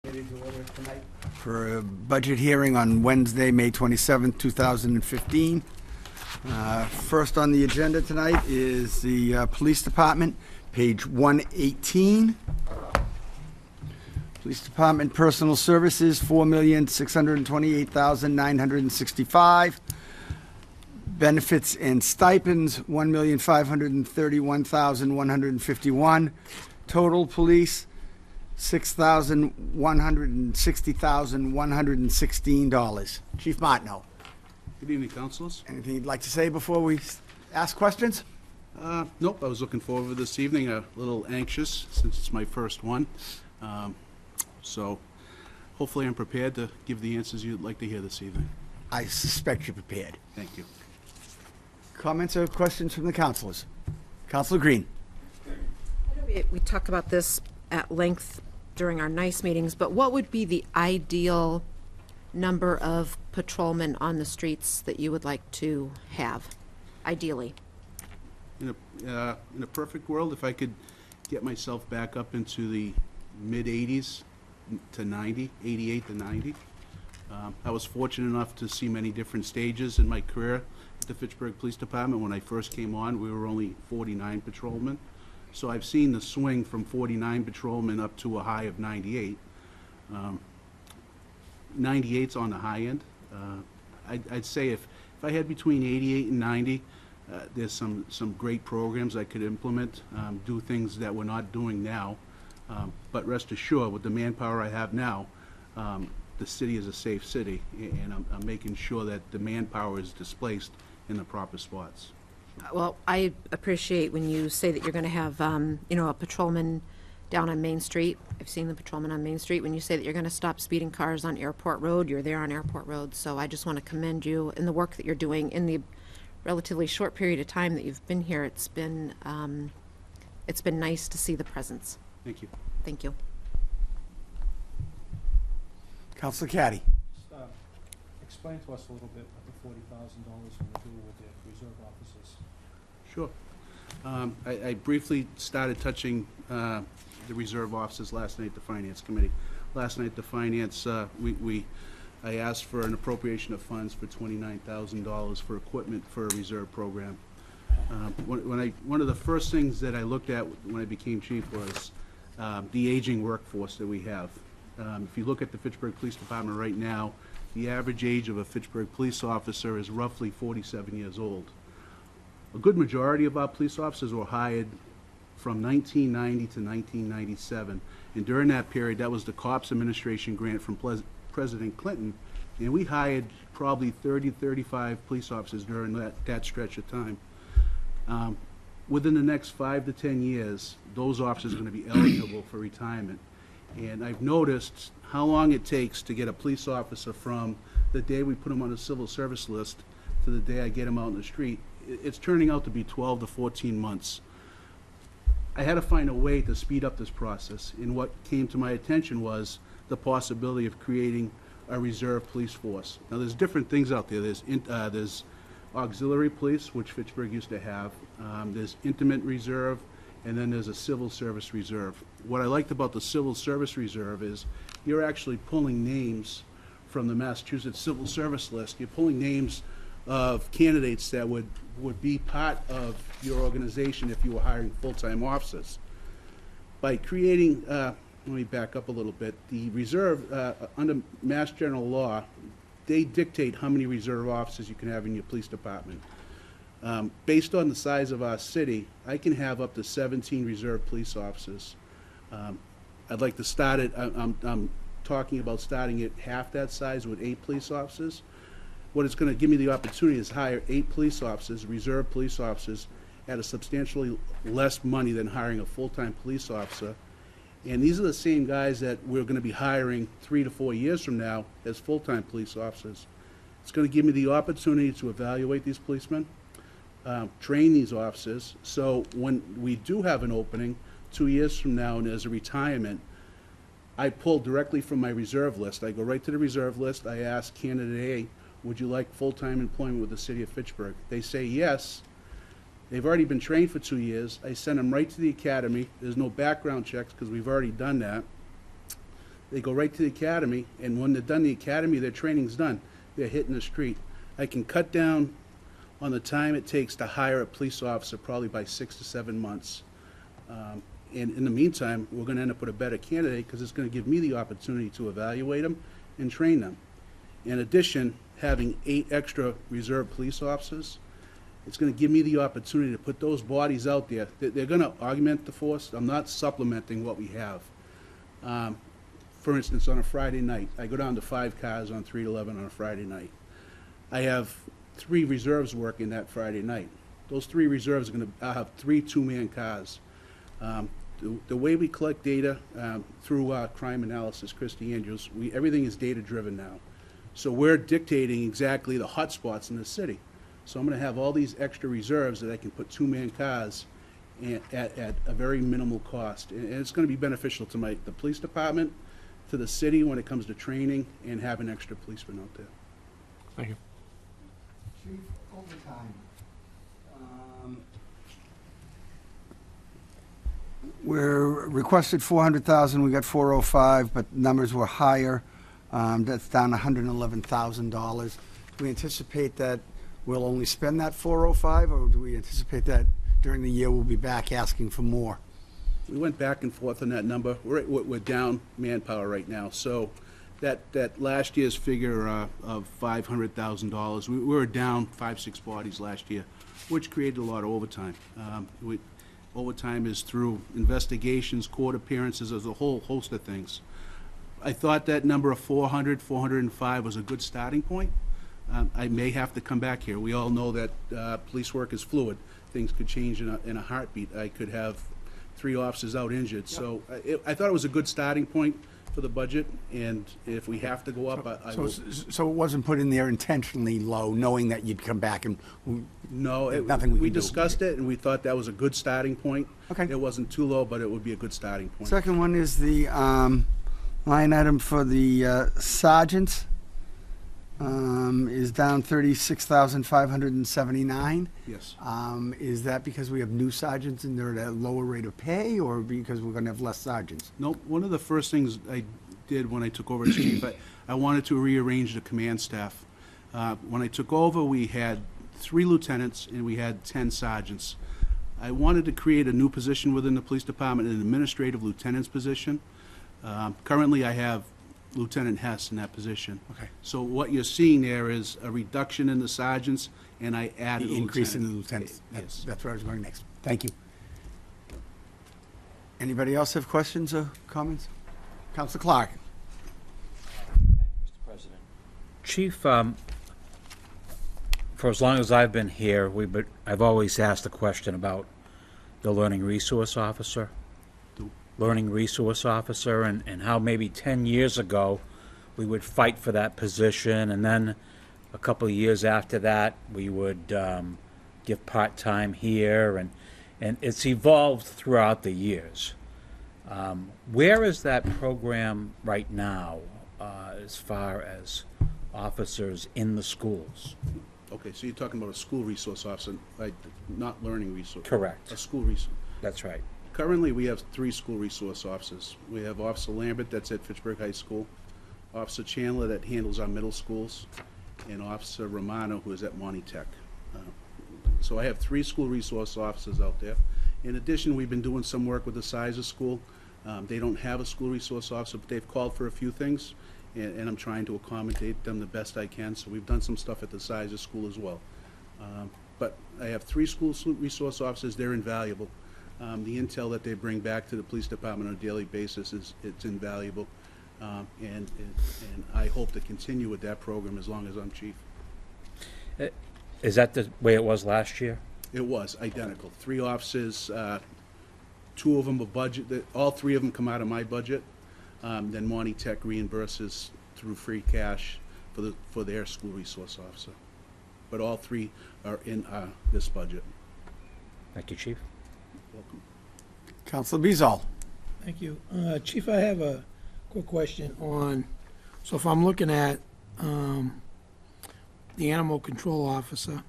Committee to order tonight for a budget hearing on Wednesday, May 27th, 2015. First on the agenda tonight is the Police Department, page 118. Police Department Personal Services, $4,628,965. Benefits and stipends, $1,531,151. Total police, $6,160,116. Chief Martineau, Good evening, councilors. anything you'd like to say before we ask questions? Nope, I was looking forward to this evening, a little anxious since it's my first one. So hopefully I'm prepared to give the answers you'd like to hear this evening. I suspect you're prepared. Thank you. Comments or questions from the councilors? Councilor Green. We talk about this at length during our NICE meetings, but what would be the ideal number of patrolmen on the streets that you would like to have, ideally? In a perfect world, if I could get myself back up into the mid-80s to 90, 88 to 90. I was fortunate enough to see many different stages in my career at the Fitchburg Police Department. When I first came on, we were only 49 patrolmen. So I've seen the swing from 49 patrolmen up to a high of 98. 98's on the high end. I'd say if I had between 88 and 90, there's some great programs I could implement, do things that we're not doing now. But rest assured, with the manpower I have now, the city is a safe city, and I'm making sure that the manpower is displaced in the proper spots. Well, I appreciate when you say that you're going to have, a patrolman down on Main Street. I've seen the patrolman on Main Street. When you say that you're going to stop speeding cars on Airport Road, you're there on Airport Road. So I just want to commend you in the work that you're doing in the relatively short period of time that you've been here. It's been nice to see the presence. Thank you. Thank you. Councilor Caddy. Just, explain to us a little bit what the $40,000 will do with the reserve officers. Sure. I briefly started touching the reserve officers last night at the Finance Committee. Last night at the Finance, I asked for an appropriation of funds for $29,000 for equipment for a reserve program. One of the first things that I looked at when I became chief was the aging workforce that we have. If you look at the Fitchburg Police Department right now, the average age of a Fitchburg police officer is roughly 47 years old. A good majority of our police officers were hired from 1990 to 1997, and during that period, that was the COPS administration grant from President Clinton, and we hired probably 30, 35 police officers during that stretch of time. Within the next 5 to 10 years, those officers are going to be eligible for retirement. And I've noticed how long it takes to get a police officer from the day we put them on a civil service list to the day I get them out in the street. It's turning out to be 12 to 14 months. I had to find a way to speed up this process, and what came to my attention was the possibility of creating a reserve police force. Now, there's different things out there. There's auxiliary police, which Fitchburg used to have. There's intimate reserve, and then there's a civil service reserve. What I liked about the civil service reserve is you're actually pulling names from the Massachusetts Civil Service list. You're pulling names of candidates that would be part of your organization if you were hiring full-time officers. By creating, let me back up a little bit, the reserve, under Mass General Law, they dictate how many reserve officers you can have in your police department. Based on the size of our city, I can have up to 17 reserve police officers. I'd like to start it, I'm talking about starting at half that size with 8 police officers. What it's going to give me the opportunity is hire 8 police officers, reserve police officers, at a substantially less money than hiring a full-time police officer. And these are the same guys that we're going to be hiring 3 to 4 years from now as full-time police officers. It's going to give me the opportunity to evaluate these policemen, train these officers, so when we do have an opening 2 years from now and there's a retirement, I pull directly from my reserve list. I go right to the reserve list. I ask candidate A, would you like full-time employment with the city of Fitchburg? They say yes. They've already been trained for 2 years. I send them right to the academy. There's no background checks because we've already done that. They go right to the academy, and when they're done the academy, their training's done. They're hitting the street. I can cut down on the time it takes to hire a police officer probably by 6 to 7 months. And in the meantime, we're gonna end up with a better candidate because it's gonna give me the opportunity to evaluate them and train them. In addition, having 8 extra reserve police officers, it's gonna give me the opportunity to put those bodies out there. They're gonna augment the force. I'm not supplementing what we have. For instance, on a Friday night, I go down to 5 cars on 3 to 11 on a Friday night. I have 3 reserves working that Friday night. Those 3 reserves I'll have 3 two-man cars. The way we collect data through crime analysis, Christy Andrews, everything is data-driven now. So we're dictating exactly the hotspots in the city. So I'm gonna have all these extra reserves that I can put two-man cars at a very minimal cost. And it's gonna be beneficial to the police department, to the city when it comes to training and having extra policemen out there. Thank you. Chief, overtime. We're requested 400,000, we got 405, but numbers were higher. That's down $111,000. Do we anticipate that we'll only spend that 405, or do we anticipate that during the year we'll be back asking for more? We went back and forth on that number. We're down manpower right now. So that last year's figure of $500,000, we were down 5-6 bodies last year, which created a lot of overtime. Overtime is through investigations, court appearances, there's a whole host of things. I thought that number of 400, 405 was a good starting point. I may have to come back here. We all know that police work is fluid. Things could change in a heartbeat. I could have 3 officers out injured. So I thought it was a good starting point for the budget, and if we have to go up, I will. So it wasn't put in there intentionally low, knowing that you'd come back and No, nothing we we can do. discussed it, and we thought that was a good starting point. Okay. It wasn't too low, but it would be a good starting point. Second one is the line item for the sergeants is down 36,579. Yes. Is that because we have new sergeants and they're at a lower rate of pay, or because we're going to have less sergeants? Nope. One of the first things I did when I took over as chief, I wanted to rearrange the command staff. When I took over, we had 3 lieutenants and we had 10 sergeants. I wanted to create a new position within the police department, an administrative lieutenant's position. Currently, I have Lieutenant Hess in that position. Okay. So what you're seeing there is a reduction in the sergeants, and I added a The increase in the lieutenant. lieutenants. Yes. That's where I was going next. Thank you. Anybody else have questions or comments? Councilor Clark? Mr. President. Chief, for as long as I've been here, I've always asked a question about the learning resource officer. Learning resource officer, and how maybe 10 years ago, we would fight for that position, and then a couple of years after that, we would give part-time here, and it's evolved throughout the years. Where is that program right now, as far as officers in the schools? Okay, so you're talking about a school resource officer, like not learning resource? Correct. A school resource. That's right. Currently, we have 3 school resource officers. We have Officer Lambert, that's at Fitchburg High School, Officer Chandler, that handles our middle schools, and Officer Romano, who is at Monty Tech. So I have 3 school resource officers out there. In addition, we've been doing some work with the Sizer School. They don't have a school resource officer, but they've called for a few things, and I'm trying to accommodate them the best I can. So we've done some stuff at the Sizer School as well. But I have 3 school resource officers. They're invaluable. The intel that they bring back to the police department on a daily basis it's invaluable, and I hope to continue with that program as long as I'm chief. Is that the way it was last year? It was identical. 3 officers, 2 of them are budget. All 3 of them come out of my budget. Then Monty Tech reimburses through free cash for their school resource officer. But all 3 are in this budget. Thank you, Chief. Welcome. Councilor Bezal? Thank you. Chief, I have a quick question on, so if I'm looking at the animal control officer,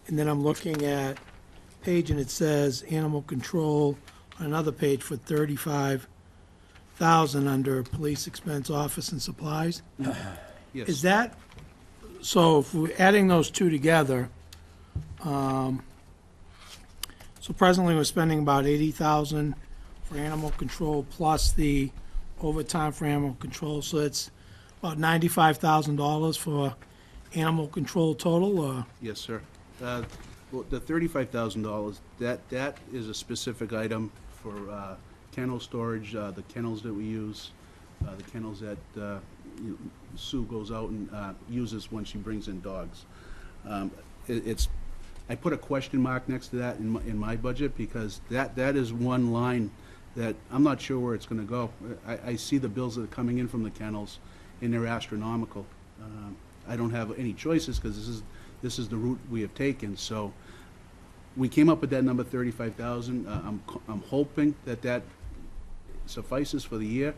and then I'm looking at page and it says animal control on another page for 35, thousand under police expense, office and supplies. Yes. Is that, so if we're adding those two together, so presently we're spending about 80,000 for animal control plus the overtime for animal control, so it's about $95,000 for animal control total, or? Yes, sir. Well, the $35,000, that is a specific item for kennel storage, the kennels that we use, the kennels that Sue goes out and uses when she brings in dogs. I put a question mark next to that in my budget, because that is one line that I'm not sure where it's gonna go. I see the bills that are coming in from the kennels, and they're astronomical. I don't have any choices, because this is the route we have taken, so we came up with that number, 35,000. I'm hoping that suffices for the year,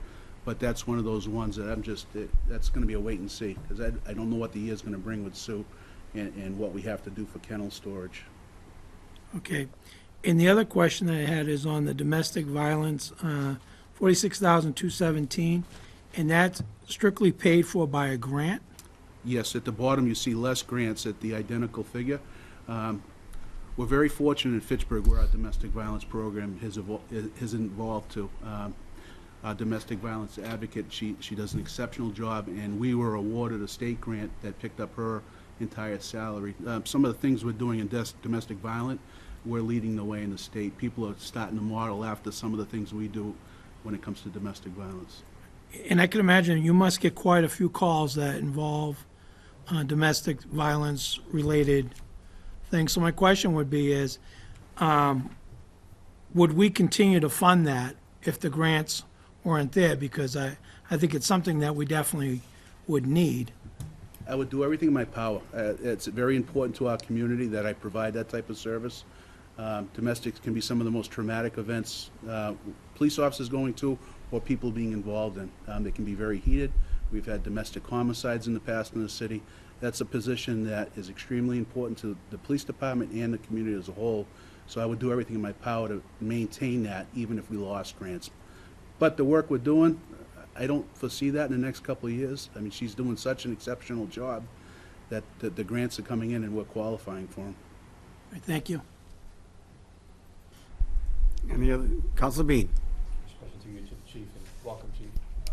but that's one of those ones that that's gonna be a wait and see, because I don't know what the year's gonna bring with Sue and what we have to do for kennel storage. Okay. And the other question that I had is on the domestic violence, 46,217, and that's strictly paid for by a grant? Yes, at the bottom, you see less grants at the identical figure. We're very fortunate in Fitchburg where our domestic violence program has evolved to. Our domestic violence advocate, she does an exceptional job, and we were awarded a state grant that picked up her entire salary. Some of the things we're doing in domestic violence, we're leading the way in the state. People are starting to model after some of the things we do when it comes to domestic violence. And I can imagine you must get quite a few calls that involve domestic violence related things. So my question would be is, would we continue to fund that if the grants weren't there? Because I think it's something that we definitely would need. I would do everything in my power. It's very important to our community that I provide that type of service. Domestics can be some of the most traumatic events police officers going to, or people being involved in. They can be very heated. We've had domestic homicides in the past in the city. That's a position that is extremely important to the police department and the community as a whole. So I would do everything in my power to maintain that, even if we lost grants. But the work we're doing, I don't foresee that in the next couple of years. I mean, she's doing such an exceptional job that the grants are coming in and we're qualifying for them. All right, thank you. Any other, Councilor Bean? Question to you, Chief, and welcome, Chief.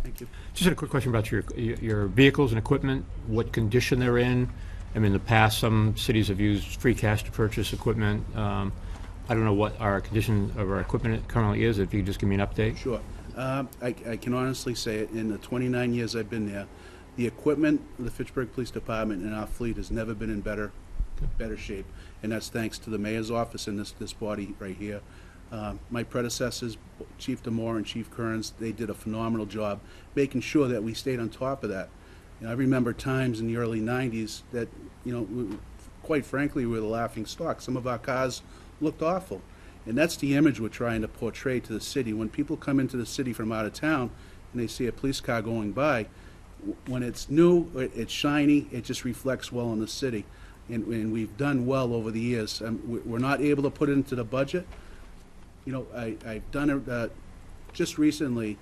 Thank you. Just had a quick question about your vehicles and equipment, what condition they're in. I mean, in the past, some cities have used free cash to purchase equipment. I don't know what our condition of our equipment currently is, if you could just give me an update. Sure. I can honestly say it, in the 29 years I've been there, the equipment of the Fitchburg Police Department and our fleet has never been in better shape. And that's thanks to the mayor's office and this body right here. My predecessors, Chief DeMore and Chief Kearns, they did a phenomenal job making sure that we stayed on top of that. You know, I remember times in the early 90s that, quite frankly, we were the laughing stock. Some of our cars looked awful. And that's the image we're trying to portray to the city. When people come into the city from out of town and they see a police car going by, when it's new, it's shiny, it just reflects well on the city. And we've done well over the years. We're not able to put it into the budget. I've done it just recently.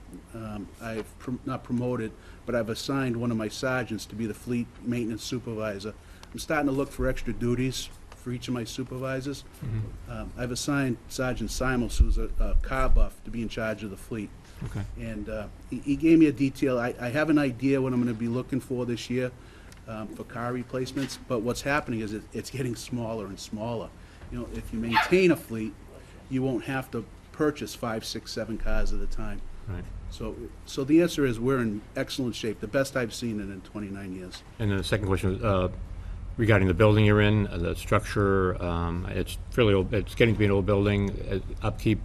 I've not promoted, but I've assigned one of my sergeants to be the fleet maintenance supervisor. I'm starting to look for extra duties for each of my supervisors. Mm-hmm. I've assigned Sergeant Simons, who's a car buff, to be in charge of the fleet. Okay. And he gave me a detail. I have an idea what I'm going to be looking for this year for car replacements, but what's happening is it's getting smaller and smaller. If you maintain a fleet, you won't have to purchase 5, 6, 7 cars at a time. Right. So the answer is we're in excellent shape, the best I've seen it in 29 years. And then the second question was regarding the building you're in, the structure. It's fairly old. It's getting to be an old building. Upkeep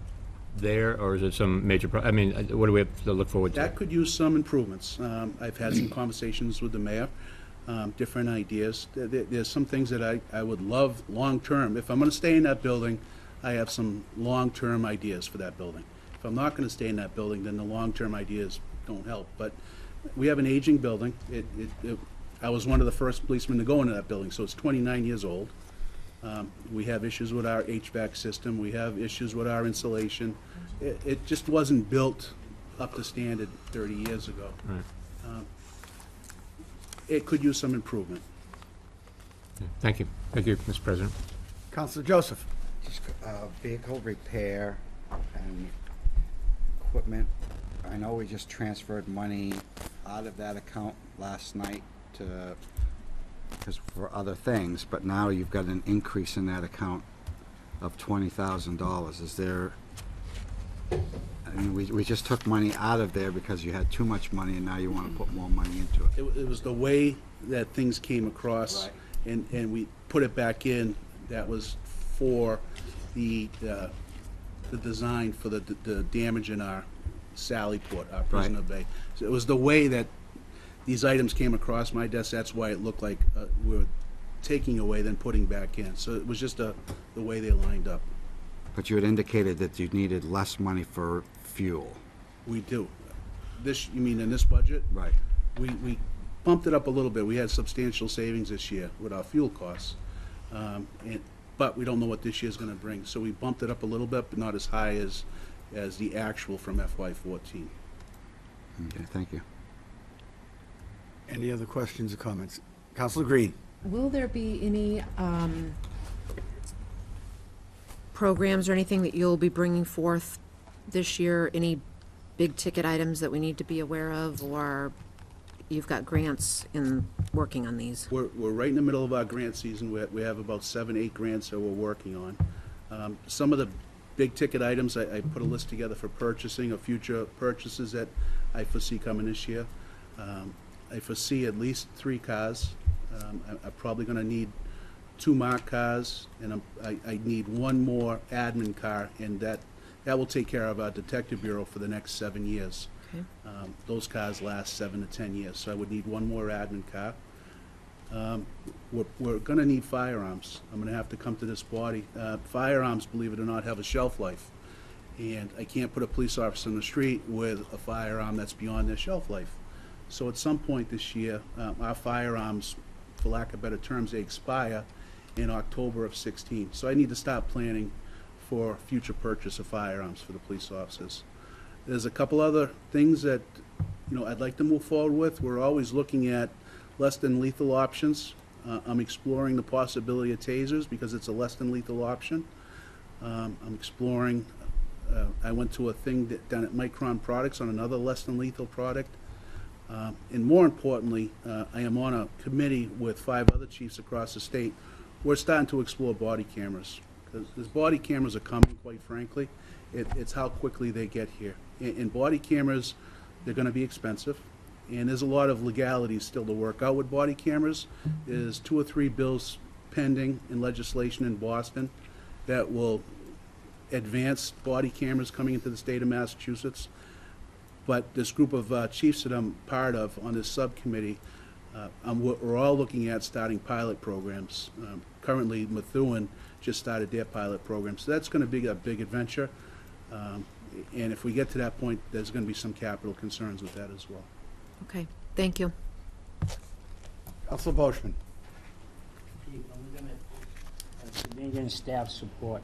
there, or is it some major? What do we have to look forward to? That could use some improvements. I've had some conversations with the mayor, different ideas. There's some things that I would love long-term. If I'm going to stay in that building, I have some long-term ideas for that building. If I'm not going to stay in that building, then the long-term ideas don't help. But we have an aging building. I was one of the first policemen to go into that building, so it's 29 years old. We have issues with our HVAC system. We have issues with our insulation. It just wasn't built up to standard 30 years ago. Right. It could use some improvement. Thank you. Thank you, Mr. President. Counselor Joseph? Just vehicle repair and equipment. I know we just transferred money out of that account last night because for other things, but now you've got an increase in that account of $20,000. Is there, I mean, we just took money out of there because you had too much money and now you want to put more money into it. It was the way that things came across, Right. and we put it back in. That was for the design for the damage in our Sally Port, our prisoner bay. So it was the way that these items came across my desk. That's why it looked like we were taking away then putting back in. So it was just the way they lined up. But you had indicated that you needed less money for fuel. We do. This, you mean in this budget? Right. We bumped it up a little bit. We had substantial savings this year with our fuel costs. But we don't know what this year's gonna bring. So we bumped it up a little bit, but not as high as the actual from FY14. Okay, thank you. Any other questions or comments? Counselor Green? Will there be any programs or anything that you'll be bringing forth this year? Any big-ticket items that we need to be aware of, or you've got grants in working on these? We're right in the middle of our grant season. We have about 7, 8 grants that we're working on. Some of the big-ticket items, I put a list together for purchasing or future purchases that I foresee coming this year. I foresee at least 3 cars. I'm probably gonna need 2 marked cars, and I need 1 more admin car, and that will take care of our detective bureau for the next 7 years. Okay. Those cars last 7 to 10 years, so I would need 1 more admin car. We're gonna need firearms. I'm gonna have to come to this body. Firearms, believe it or not, have a shelf life, and I can't put a police officer in the street with a firearm that's beyond their shelf life. So at some point this year, our firearms, for lack of better terms, they expire in October of 16. So I need to start planning for future purchase of firearms for the police officers. There's a couple other things that, I'd like to move forward with. We're always looking at less than lethal options. I'm exploring the possibility of tasers because it's a less than lethal option. I'm exploring, I went to a thing down at Micron Products on another less than lethal product. And more importantly, I am on a committee with 5 other chiefs across the state. We're starting to explore body cameras, because body cameras are coming, quite frankly. It's how quickly they get here. And body cameras, they're gonna be expensive, and there's a lot of legalities still to work out with body cameras. There's 2 or 3 bills pending in legislation in Boston that will advance body cameras coming into the state of Massachusetts. But this group of chiefs that I'm part of on this subcommittee, we're all looking at starting pilot programs. Currently, Methuen just started their pilot program, so that's going to be a big adventure. And if we get to that point, there's going to be some capital concerns with that as well. Okay, thank you. Counselor Boishman? Chief, I'm gonna, civilian staff support,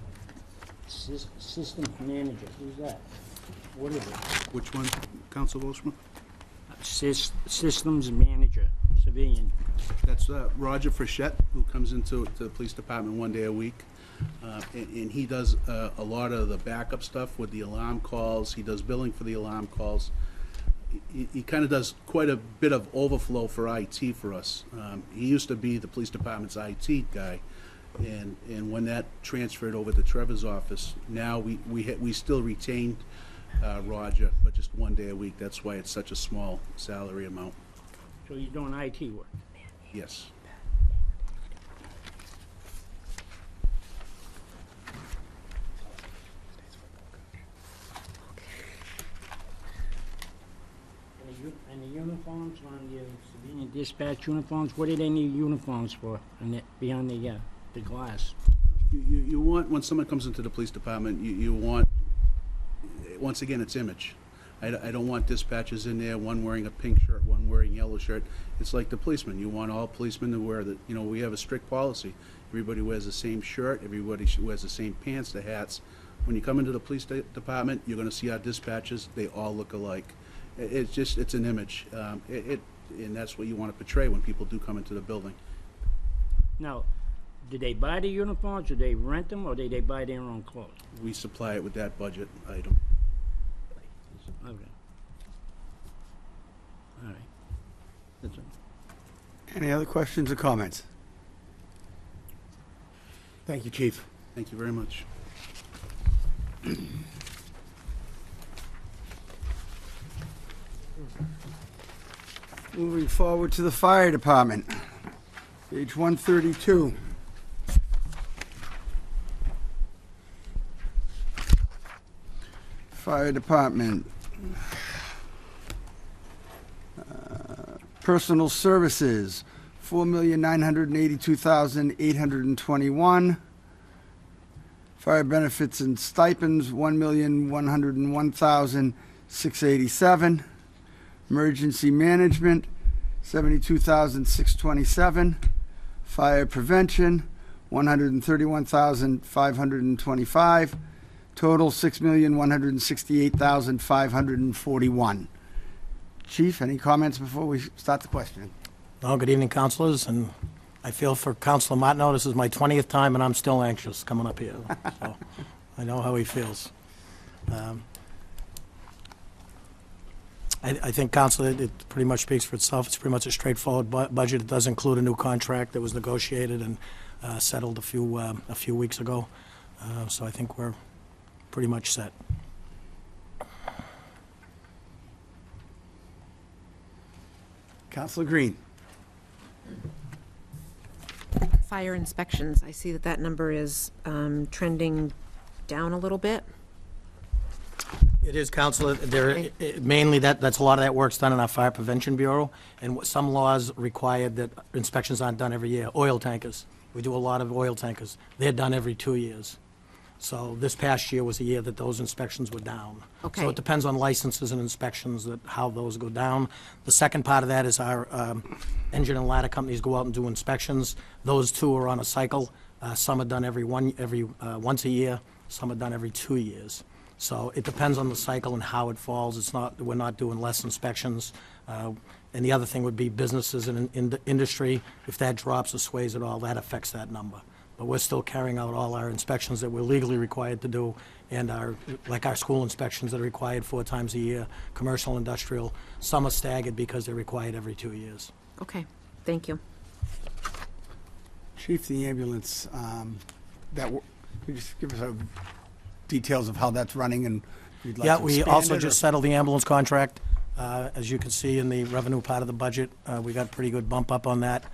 systems manager, who's that? What is it? Which one, Council Volshman? Systems manager, civilian. That's Roger Frechette, who comes into the police department 1 day a week. And he does a lot of the backup stuff with the alarm calls. He does billing for the alarm calls. He kind of does quite a bit of overflow for IT for us. He used to be the police department's IT guy. And when that transferred over to Trevor's office, now we still retained Roger, but just 1 day a week. That's why it's such a small salary amount. So you're doing IT work? Yes. And the uniforms on your civilian dispatch uniforms, what do they need uniforms for, and beyond the glass? You want, when someone comes into the police department, you want, once again, it's image. I don't want dispatchers in there, one wearing a pink shirt, one wearing yellow shirt. It's like the policemen. You want all policemen to wear the, we have a strict policy. Everybody wears the same shirt, everybody wears the same pants, the hats. When you come into the police department, you're gonna see our dispatchers, they all look alike. It's just, it's an image. And that's what you wanna portray when people do come into the building. Now, do they buy the uniforms, do they rent them, or do they buy their own clothes? We supply it with that budget item. Okay. All right. That's all. Any other questions or comments? Thank you, Chief. Thank you very much. Moving forward to the fire department, page 132. Fire department. Personal services, $4,982,821. Fire benefits and stipends, $1,101,687. Emergency management, $72,627. Fire prevention, $131,525. Total, $6,168,541. Chief, any comments before we start the questioning? Well, good evening, councilors, and I feel for Councilor Martineau, this is my 20th time, and I'm still anxious coming up here. So I know how he feels. I think, Councilor, it pretty much speaks for itself. It's pretty much a straightforward budget. It does include a new contract that was negotiated and settled a few weeks ago. So I think we're pretty much set. Councilor Green. Fire inspections, I see that that number is trending down a little bit. It is, Councilor. Mainly that's a lot of that work's done in our Fire Prevention Bureau, and some laws require that inspections aren't done every year. Oil tankers. We do a lot of oil tankers. They're done every 2 years. So this past year was a year that those inspections were down. Okay. So it depends on licenses and inspections, how those go down. The second part of that is our engine and ladder companies go out and do inspections. Those two are on a cycle. Some are done once a year. Some are done every 2 years. So it depends on the cycle and how it falls. We're not doing less inspections. And the other thing would be businesses and in the industry. If that drops or sways at all, that affects that number. But we're still carrying out all our inspections that we're legally required to do, and our school inspections that are required 4 times a year, commercial, industrial. Some are staggered because they're required every 2 years. Okay, thank you. Chief, the ambulance, could you just give us details of how that's running and if you'd like Yeah, to we expand also it, just or- settled the ambulance contract. As you can see in the revenue part of the budget, we got a pretty good bump up on that.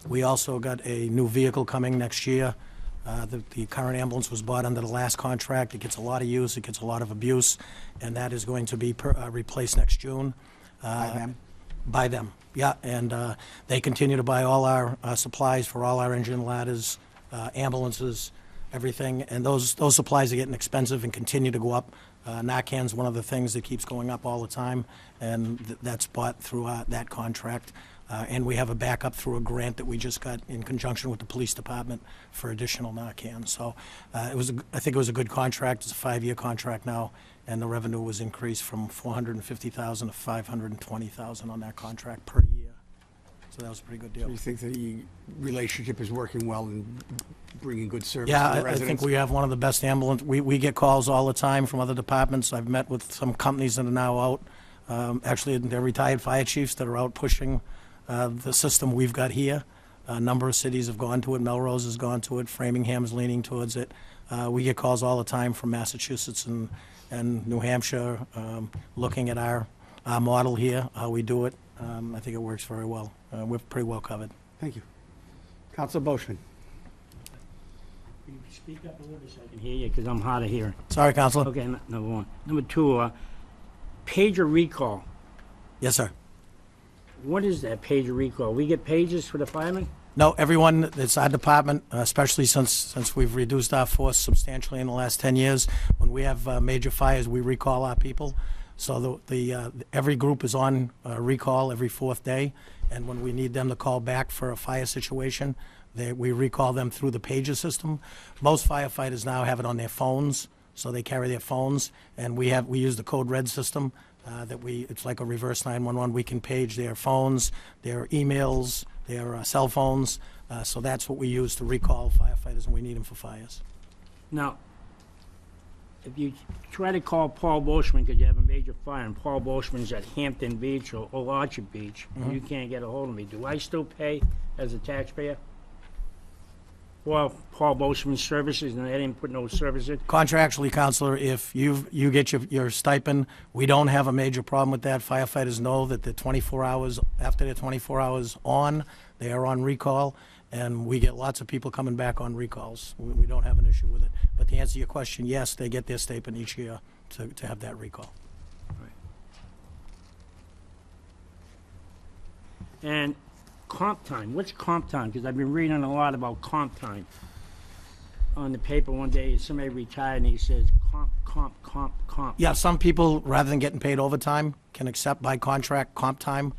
We also got a new vehicle coming next year. The current ambulance was bought under the last contract. It gets a lot of use, it gets a lot of abuse, and that is going to be replaced next June. By them? By them, yeah. And they continue to buy all our supplies for all our engine ladders, ambulances, everything. And those supplies are getting expensive and continue to go up. Narcan's one of the things that keeps going up all the time, and that's bought through that contract. And we have a backup through a grant that we just got in conjunction with the police department for additional Narcan. So I think it was a good contract. It's a 5-year contract now, and the revenue was increased from $450,000 to $520,000 on that contract per year. So that was a pretty good deal. Do you think the relationship is working well and bringing good service Yeah, to the I residents? think we have one of the best ambulance. We get calls all the time from other departments. I've met with some companies that are now out. Actually, they're retired fire chiefs that are out pushing the system we've got here. A number of cities have gone to it. Melrose has gone to it. Framingham's leaning towards it. We get calls all the time from Massachusetts and New Hampshire looking at our model here, how we do it. I think it works very well. We're pretty well covered. Thank you. Council Boishman. Can you speak up a little bit so I can hear you, because I'm hard of hearing. Sorry, Counselor. Okay, number one. Number two, pager recall. Yes, sir. What is that pager recall? We get pages for the firemen? No, everyone that's our department, especially since we've reduced our force substantially in the last 10 years, when we have major fires, we recall our people. So every group is on recall every 4th day, and when we need them to call back for a fire situation, We recall them through the pager system. Most firefighters now have it on their phones, so they carry their phones, and we use the Code Red system it's like a reverse 911. We can page their phones, their emails, their cell phones, so that's what we use to recall firefighters when we need them for fires. Now, if you try to call Paul Boschman because you have a major fire, and Paul Boschman's at Hampton Beach or Orchard Beach, and you can't get a hold of me, do I still pay as a taxpayer for Paul Boschman's services, and I didn't put no service in? Contractually, Counselor, if you get your stipend, we don't have a major problem with that. Firefighters know that the 24 hours, after they're 24 hours on, they are on recall, and we get lots of people coming back on recalls. We don't have an issue with it. But to answer your question, yes, they get their stipend each year to have that recall. And comp time, what's comp time? Because I've been reading a lot about comp time. On the paper one day, somebody retired and he says comp. Yeah, some people, rather than getting paid overtime, can accept by contract comp time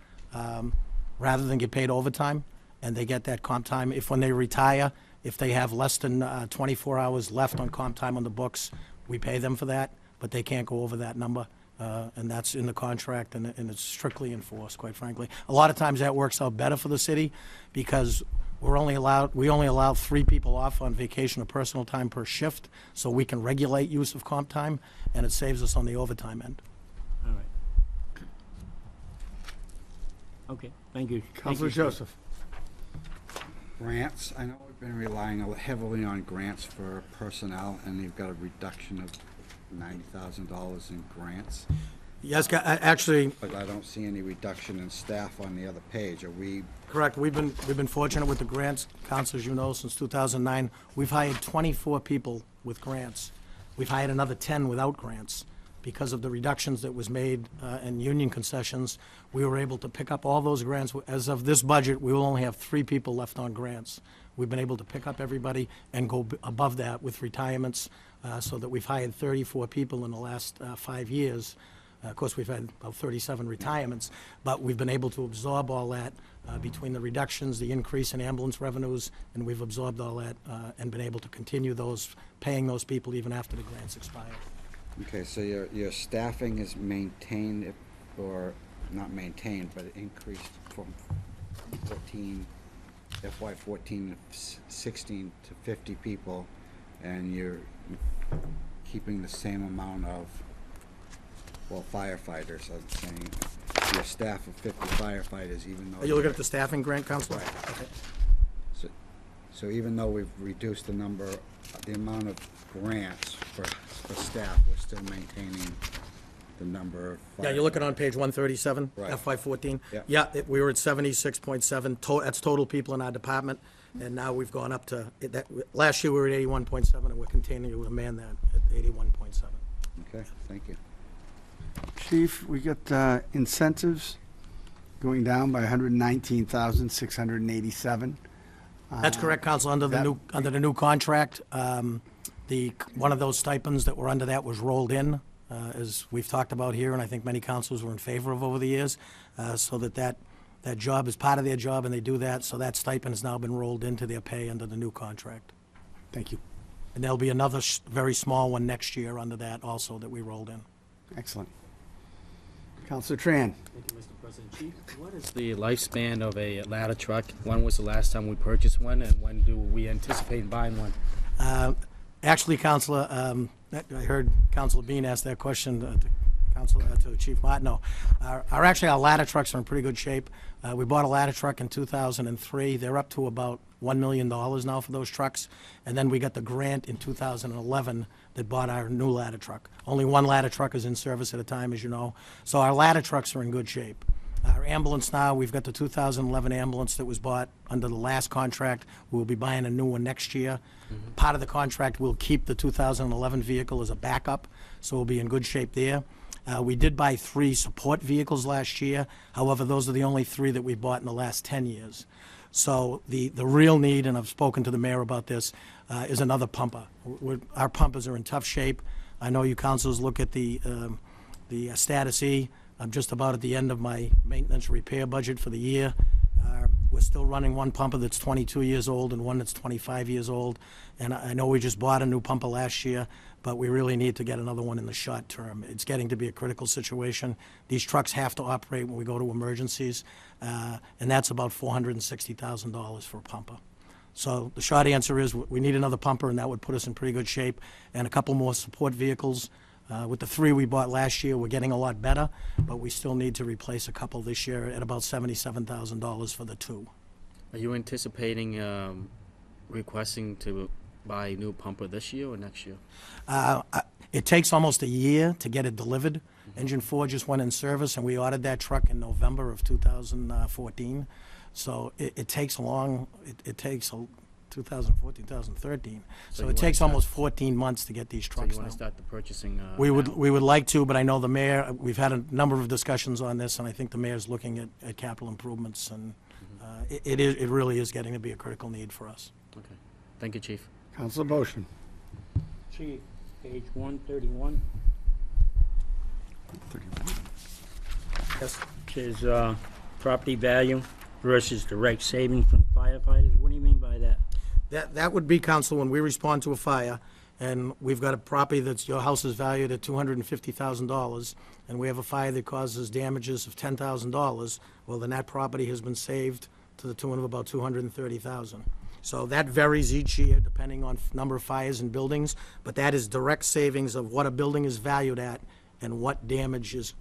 rather than get paid overtime, and they get that comp time. When they retire, if they have less than 24 hours left on comp time on the books, we pay them for that, but they can't go over that number. And that's in the contract, and it's strictly enforced, quite frankly. A lot of times that works out better for the city because we only allow 3 people off on vacation or personal time per shift, so we can regulate use of comp time, and it saves us on the overtime end. All right. Okay, thank you. Counselor Joseph. Grants, I know we've been relying heavily on grants for personnel, and you've got a reduction of $90,000 in grants. Yes, actually, But I don't see any reduction in staff on the other page. Are we, correct. We've been fortunate with the grants, Council, as you know, since 2009. We've hired 24 people with grants. We've hired another 10 without grants. Because of the reductions that was made in union concessions, we were able to pick up all those grants. As of this budget, we will only have 3 people left on grants. We've been able to pick up everybody and go above that with retirements, so that we've hired 34 people in the last 5 years. Of course, we've had about 37 retirements, but we've been able to absorb all that between the reductions, the increase in ambulance revenues, and we've absorbed all that and been able to continue paying those people even after the grants expire. okay, so your staffing is maintained, or not maintained, but increased from FY 14 to 16 to 50 people, and you're keeping the same amount of, well, firefighters, I'm saying, your staff of 50 firefighters, even though... Are you looking at the staffing grant, Council? Right. Okay. So even though we've reduced the amount of grants for staff, we're still maintaining the number of... Yeah, you're looking on page 137, Right. FY14. Yeah. Yeah, we were at 76.7, that's total people in our department, and now we've gone up to, last year we were at 81.7, and we're continuing to amend that at 81.7. Okay, thank you. Chief, we got incentives going down by 119,687. That's correct, Council, under the new contract. One of those stipends that were under that was rolled in, as we've talked about here, and I think many councils were in favor of over the years, so that job is part of their job, and they do that, so that stipend has now been rolled into their pay under the new contract. Thank you. And there'll be another very small one next year under that also that we rolled in. Excellent. Counselor Tran. Thank you, Mr. President. Chief, what is the lifespan of a ladder truck? When was the last time we purchased one, and when do we anticipate buying one? Actually, Councilor, I heard Councilor Bean ask that question to Chief Martineau. Our ladder trucks are in pretty good shape. We bought a ladder truck in 2003. They're up to about $1 million now for those trucks. And then we got the grant in 2011 that bought our new ladder truck. Only one ladder truck is in service at a time, as you know. So our ladder trucks are in good shape. Our ambulance now, we've got the 2011 ambulance that was bought under the last contract. We'll be buying a new one next year. Mm-hmm. Part of the contract, we'll keep the 2011 vehicle as a backup, so we'll be in good shape there. We did buy 3 support vehicles last year. However, those are the only 3 that we bought in the last 10 years. So the real need, and I've spoken to the mayor about this, is another pumper. Our pumpers are in tough shape. I know you councils look at the status E. I'm just about at the end of my maintenance repair budget for the year. We're We're still running one pumper that's 22 years old and one that's 25 years old. And I know we just bought a new pumper last year, but we really need to get another one in the short term. It's getting to be a critical situation. These trucks have to operate when we go to emergencies, and that's about $460,000 for a pumper. So the short answer is we need another pumper, and that would put us in pretty good shape, and a couple more support vehicles. With the 3 we bought last year, we're getting a lot better, but we still need to replace a couple this year at about $77,000 for the 2. Are you anticipating requesting to buy a new pumper this year or next year? It takes almost a year to get it delivered. Engine 4 just went in service, and we ordered that truck in November of 2014. So it takes long, it takes 2014, 2013. So you it wanna takes start- almost 14 months to get these So trucks you want now. to start the purchasing We now? would like to, but I know the mayor, we've had a number of discussions on this, and I think the mayor's looking at capital improvements, and it really is getting to be a critical need for us. Okay. Thank you, Chief. Counselor Boishman. Chief, page 131, Yes. says, property value versus direct savings from firefighters. What do you mean by that? That would be, Counsel, when we respond to a fire, and we've got a property that's, your house is valued at $250,000, and we have a fire that causes damages of $10,000, well, then that property has been saved to the tune of about $230,000. So that varies each year depending on number of fires in buildings, but that is direct savings of what a building is valued at and what damage is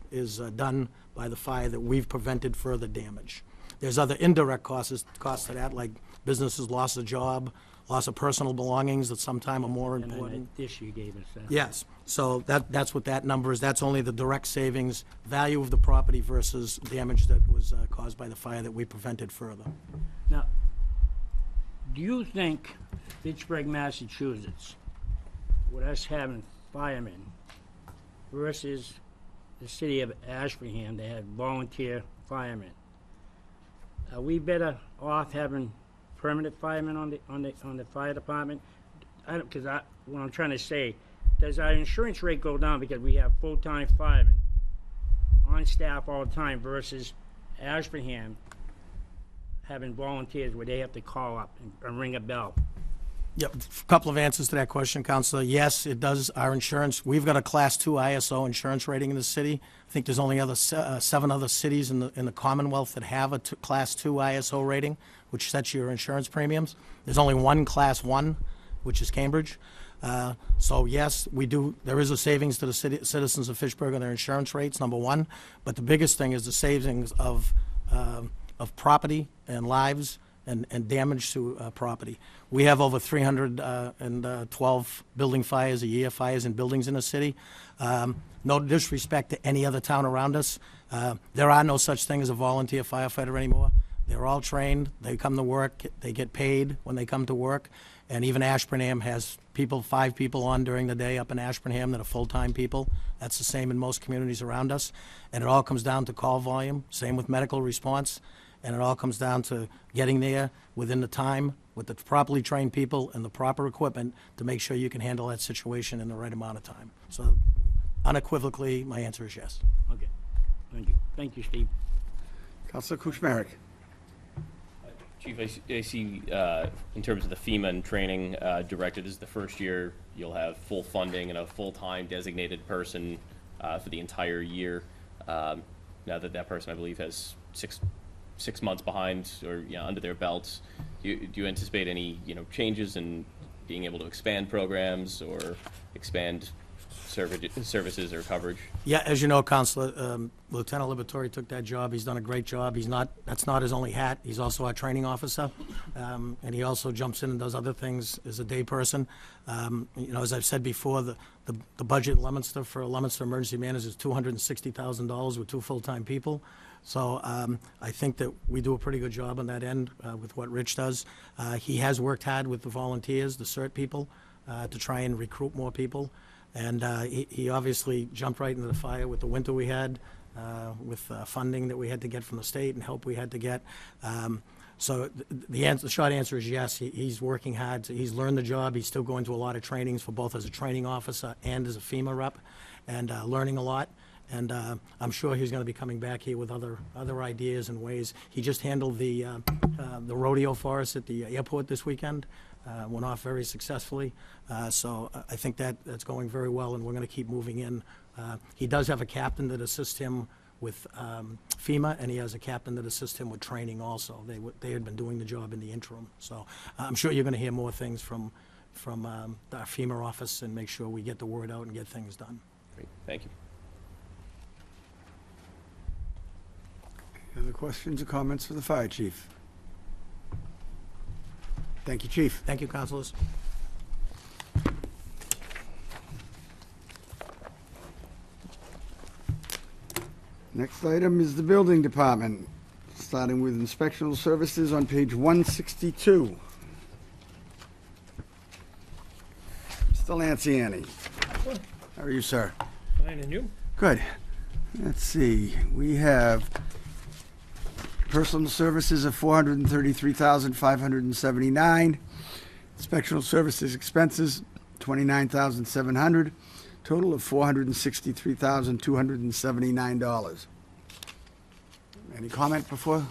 done by the fire that we've prevented further damage. There's other indirect costs to that, like businesses lost a job, loss of personal belongings that sometime are more And then important. this you gave us. Yes, so that's what that number is. That's only the direct savings, value of the property versus damage that was caused by the fire that we prevented further. Now, do you think Fitchburg, Massachusetts, with us having firemen versus the city of Ashburnham, they had volunteer firemen, are we better off having permanent firemen on the fire department? What I'm trying to say, does our insurance rate go down because we have full-time firemen on staff all the time versus Ashburnham having volunteers where they have to call up and ring a bell? Yep, a couple of answers to that question, Counselor. Yes, it does. Our insurance, we've got a Class 2 ISO insurance rating in the city. I think there's only 7 other cities in the Commonwealth that have a Class 2 ISO rating, which sets your insurance premiums. There's only one Class 1, which is Cambridge. So yes, we do. There is a savings to the citizens of Fitchburg on their insurance rates, number one. But the biggest thing is the savings of property and lives and damage to property. We have over 312 building fires a year, fires in buildings in the city. No disrespect to any other town around us. There are no such thing as a volunteer firefighter anymore. They're all trained. They come to work. They get paid when they come to work. And even Ashburnham has 5 people on during the day up in Ashburnham that are full-time people. That's the same in most communities around us. And it all comes down to call volume, same with medical response. And it all comes down to getting there within the time with the properly trained people and the proper equipment to make sure you can handle that situation in the right amount of time. So unequivocally, my answer is yes. Okay, thank you. Thank you, Steve. Counselor Kuchmarek. Chief, I see in terms of the FEMA and training directed, this is the first year you'll have full funding and a full-time designated person for the entire year. Now that person, I believe, has six months behind or under their belts. Do you anticipate any changes in being able to expand programs or expand services or coverage? Yeah, as you know, Counselor, Lieutenant Liberatore took that job. He's done a great job. That's not his only hat. He's also our training officer, and he also jumps in and does other things as a day person. As I've said before, the budget in Leominster for Leominster Emergency Managers is $260,000 with 2 full-time people. So I think that we do a pretty good job on that end with what Rich does. He has worked hard with the volunteers, the CERT people, to try and recruit more people. And he obviously jumped right into the fire with the winter we had, with funding that we had to get from the state and help we had to get. So the short answer is yes, he's working hard. He's learned the job. He's still going to a lot of trainings for both as a training officer and as a FEMA rep, and learning a lot. And I'm sure he's going to be coming back here with other ideas and ways. He just handled the rodeo for us at the airport this weekend. Went off very successfully. So I think that's going very well, and we're going to keep moving in. He does have a captain that assists him with FEMA, and he has a captain that assists him with training also. They had been doing the job in the interim. So I'm sure you're going to hear more things from our FEMA office, and make sure we get the word out and get things done. Great, thank you. Any other questions or comments for the fire chief? Thank you, chief. Thank you, councilors. Next item is the building department, starting with inspectional services on page 162. Mr. Lanciani. How are you, sir? Fine, and you? Good. Let's see, we have personal services of $433,579. Inspectional services expenses, $29,700. Total of $463,279. Any comment before?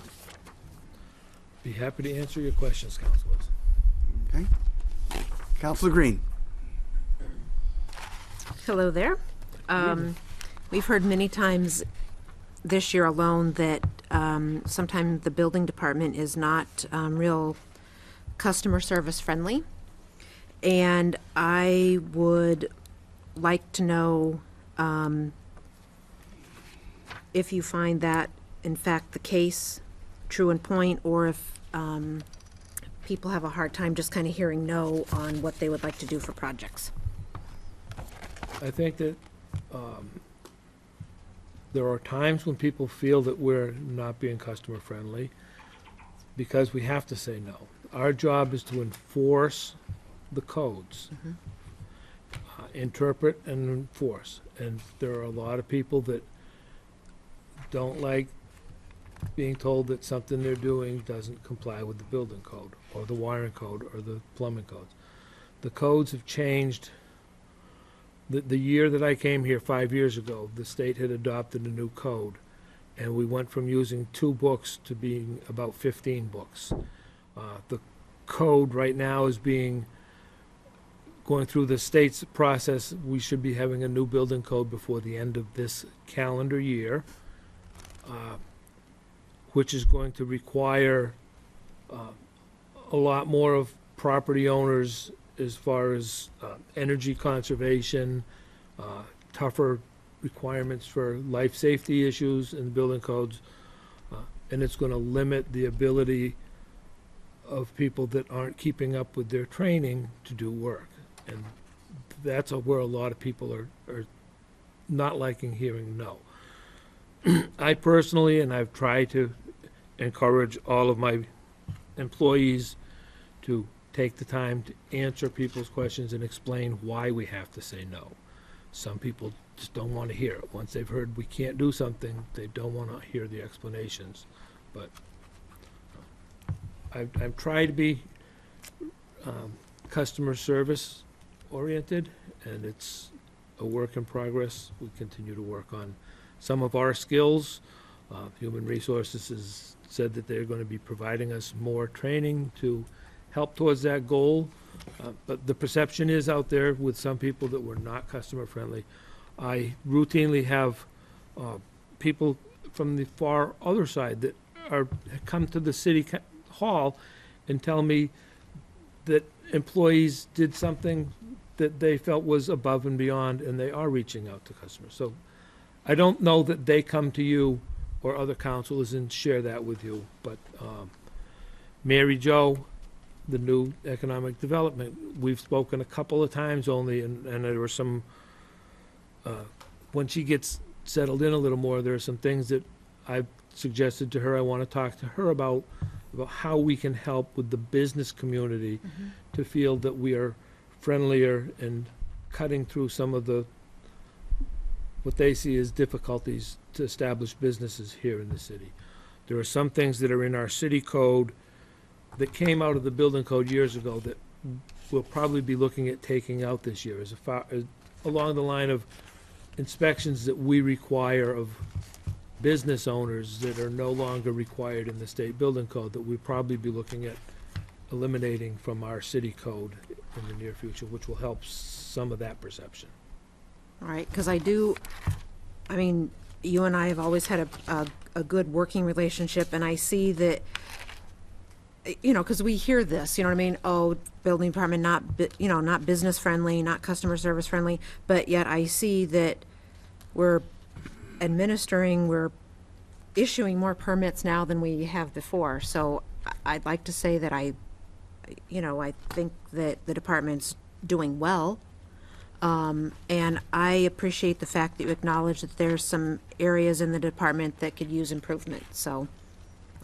Be happy to answer your questions, councilors. Okay. Counselor Green. Hello there. We've heard many times this year alone that sometimes the building department is not real customer service friendly. And I would like to know if you find that in fact the case, true in point, or if people have a hard time just kind of hearing no on what they would like to do for projects. I think that there are times when people feel that we're not being customer friendly because we have to say no. Our job is to enforce the codes. Interpret and enforce. And there are a lot of people that don't like being told that something they're doing doesn't comply with the building code or the wiring code or the plumbing codes. The codes have changed. The year that I came here 5 years ago, the state had adopted a new code, and we went from using 2 books to being about 15 books. The code right now is going through the state's process. We should be having a new building code before the end of this calendar year, which is going to require a lot more of property owners as far as energy conservation, tougher requirements for life safety issues in the building codes, and it's going to limit the ability of people that aren't keeping up with their training to do work. And that's where a lot of people are not liking hearing no. I personally, and I've tried to encourage all of my employees to take the time to answer people's questions and explain why we have to say no. Some people just don't want to hear it. Once they've heard we can't do something, they don't want to hear the explanations. But I've tried to be customer service oriented, and it's a work in progress. We continue to work on some of our skills. Human Resources has said that they're going to be providing us more training to help towards that goal. But the perception is out there with some people that we're not customer friendly. I routinely have people from the far other side that come to the city hall and tell me that employees did something that they felt was above and beyond, and they are reaching out to customers. So I don't know that they come to you or other councilors and share that with you, but Mary Jo, the new economic development, we've spoken a couple of times only, and there were some, when she gets settled in a little more, there are some things that I've suggested to her I want to talk to her about how we can help with the business community to feel that we are friendlier and cutting through some of what they see as difficulties to establish businesses here in the city. There are some things that are in our city code that came out of the building code years ago that we'll probably be looking at taking out this year, along the line of inspections that we require of business owners that are no longer required in the state building code that we'd probably be looking at eliminating from our city code in the near future, which will help some of that perception. All right, because I mean, you and I have always had a good working relationship, and I see that, you know, because we hear this, you know what I mean? Oh, building department not business friendly, not customer service friendly, but yet I see that we're issuing more permits now than we have before. So I'd like to say that I think that the department's doing well. And I appreciate the fact that you acknowledge that there's some areas in the department that could use improvement. So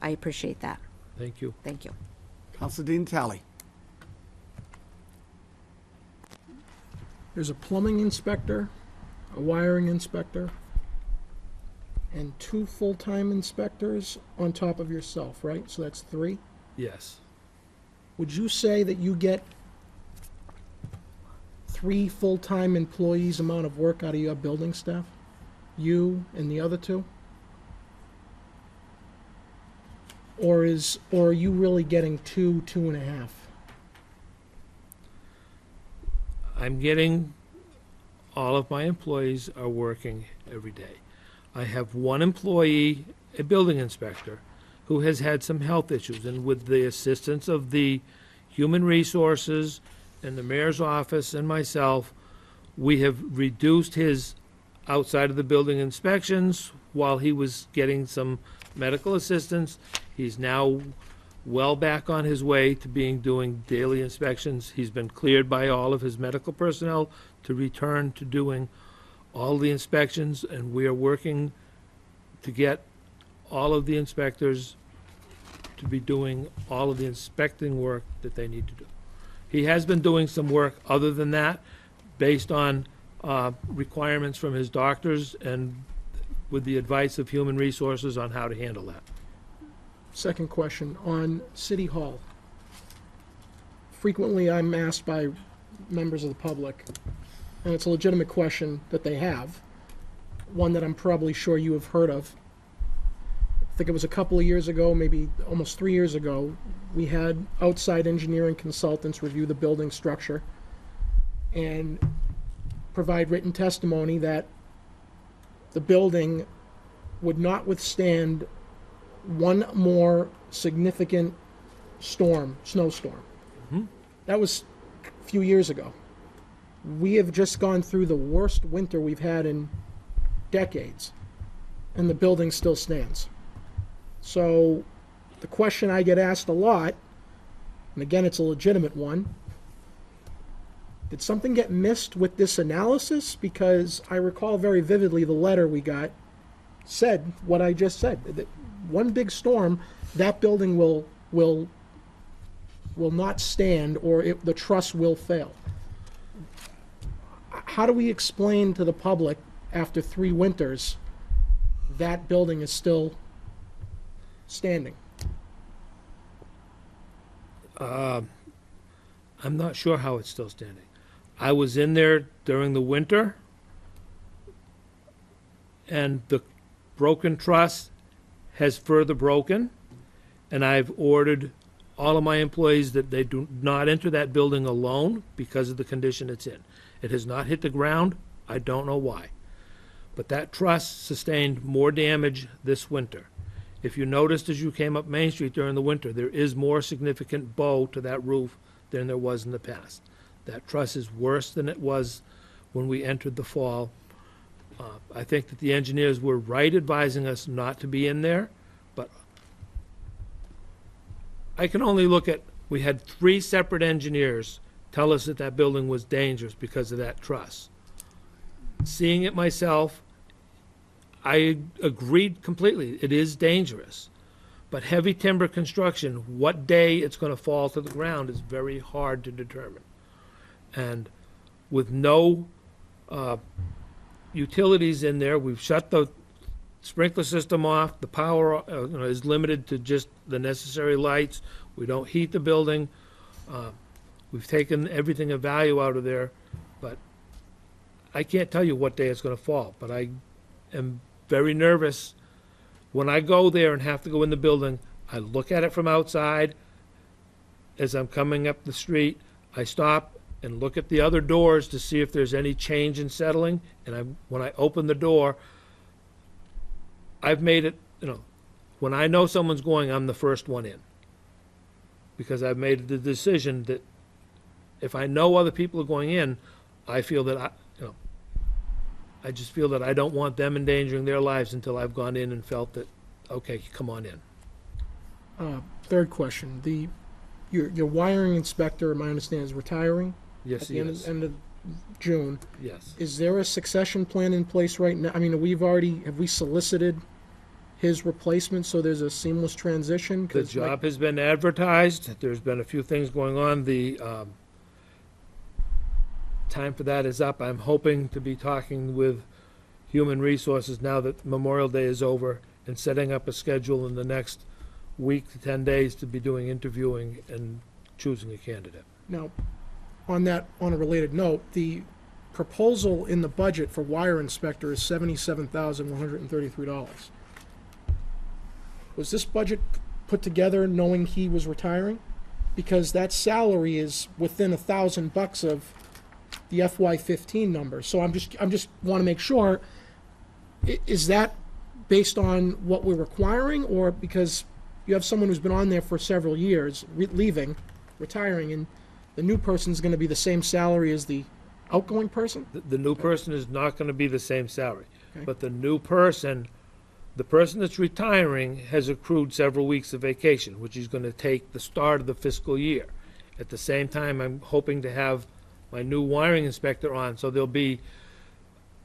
I appreciate that. Thank you. Thank you. Counselor Dean Talley. There's a plumbing inspector, a wiring inspector, and 2 full-time inspectors on top of yourself, right? So that's 3? Yes. Would you say that you get 3 full-time employees amount of work out of your building staff? You and the other 2? Or are you really getting 2.5? I'm getting, all of my employees are working every day. I have 1 employee, a building inspector, who has had some health issues, and with the assistance of the Human Resources and the Mayor's office and myself, we have reduced his outside of the building inspections while he was getting some medical assistance. He's now well back on his way to doing daily inspections. He's been cleared by all of his medical personnel to return to doing all the inspections, and we are working to get all of the inspectors to be doing all of the inspecting work that they need to do. He has been doing some work other than that, based on requirements from his doctors and with the advice of Human Resources on how to handle that. Second question, on City Hall. Frequently, I'm asked by members of the public, and it's a legitimate question that they have, one that I'm probably sure you have heard of. I think it was a couple of years ago, maybe almost 3 years ago, we had outside engineering consultants review the building structure and provide written testimony that the building would not withstand one more significant snowstorm. That was a few years ago. We have just gone through the worst winter we've had in decades, and the building still stands. So the question I get asked a lot, and again, it's a legitimate one, did something get missed with this analysis? Because I recall very vividly the letter we got said what I just said. That one big storm, that building will not stand, or the truss will fail. How do we explain to the public after 3 winters that building is still standing? I'm not sure how it's still standing. I was in there during the winter, and the broken truss has further broken, and I've ordered all of my employees that they do not enter that building alone because of the condition it's in. It has not hit the ground. I don't know why. But that truss sustained more damage this winter. If you noticed as you came up Main Street during the winter, there is more significant bow to that roof than there was in the past. That truss is worse than it was when we entered the fall. I think that the engineers were right advising us not to be in there, but I can only look at, we had 3 separate engineers tell us that that building was dangerous because of that truss. Seeing it myself, I agreed completely. It is dangerous. But heavy timber construction, what day it's going to fall to the ground is very hard to determine. And with no utilities in there, we've shut the sprinkler system off. The power is limited to just the necessary lights. We don't heat the building. We've taken everything of value out of there. But I can't tell you what day it's gonna fall, but I am very nervous. When I go there and have to go in the building, I look at it from outside. As I'm coming up the street, I stop and look at the other doors to see if there's any change in settling. And when I open the door, I've made it, when I know someone's going, I'm the first one in. Because I've made the decision that if I know other people are going in, I feel that I just feel that I don't want them endangering their lives until I've gone in and felt that, okay, come on in. Third question, your wiring inspector, my understanding, is retiring? Yes, At he the is. end of June. Yes. Is there a succession plan in place right now? I mean, have we solicited his replacement so there's a seamless transition? The 'Cause, like, job has been advertised. There's been a few things going on. The time for that is up. I'm hoping to be talking with Human Resources now that Memorial Day is over and setting up a schedule in the next week to 10 days to be doing interviewing and choosing a candidate. Now, on a related note, the proposal in the budget for wire inspector is $77,133. Was this budget put together knowing he was retiring? Because that salary is within $1,000 of the FY15 number. So I'm just want to make sure, is that based on what we're requiring, or because you have someone who's been on there for several years, retiring, and the new person's going to be the same salary as the outgoing person? The new person is not going to be the same salary. Okay. But the person that's retiring has accrued several weeks of vacation, which is going to take the start of the fiscal year. At the same time, I'm hoping to have my new wiring inspector on, so there'll be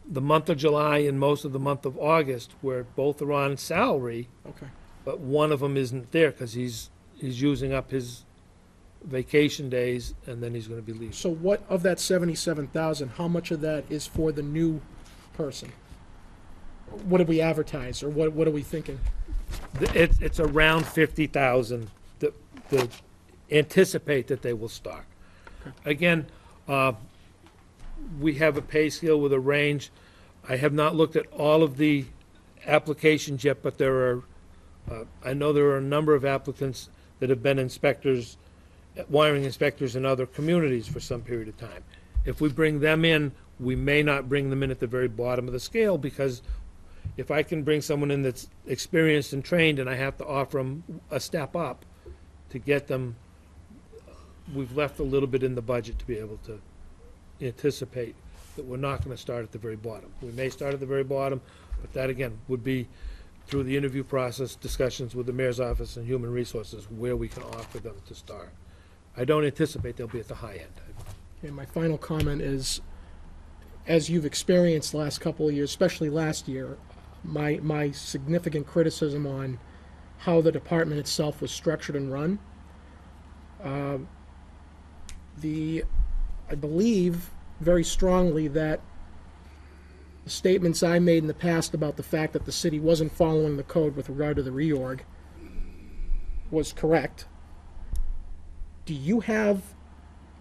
the month of July and most of the month of August where both are on salary, Okay. but one of them isn't there because he's using up his vacation days and then he's going to be leaving. So what, of that 77,000, how much of that is for the new person? What did we advertise, or what are we thinking? It's around 50,000 that anticipate that they will start. Again, we have a pay scale with a range. I have not looked at all of the applications yet, but I know there are a number of applicants that have been inspectors, wiring inspectors in other communities for some period of time. If we bring them in, we may not bring them in at the very bottom of the scale, because if I can bring someone in that's experienced and trained and I have to offer them a step up to get them, we've left a little bit in the budget to be able to anticipate that we're not going to start at the very bottom. We may start at the very bottom, but that, again, would be through the interview process, discussions with the mayor's office and human resources, where we can offer them to start. I don't anticipate they'll be at the high end. And my final comment is, as you've experienced the last couple of years, especially last year, my significant criticism on how the department itself was structured and run, I believe very strongly that the statements I made in the past about the fact that the city wasn't following the code with regard to the reorg was correct. Do you have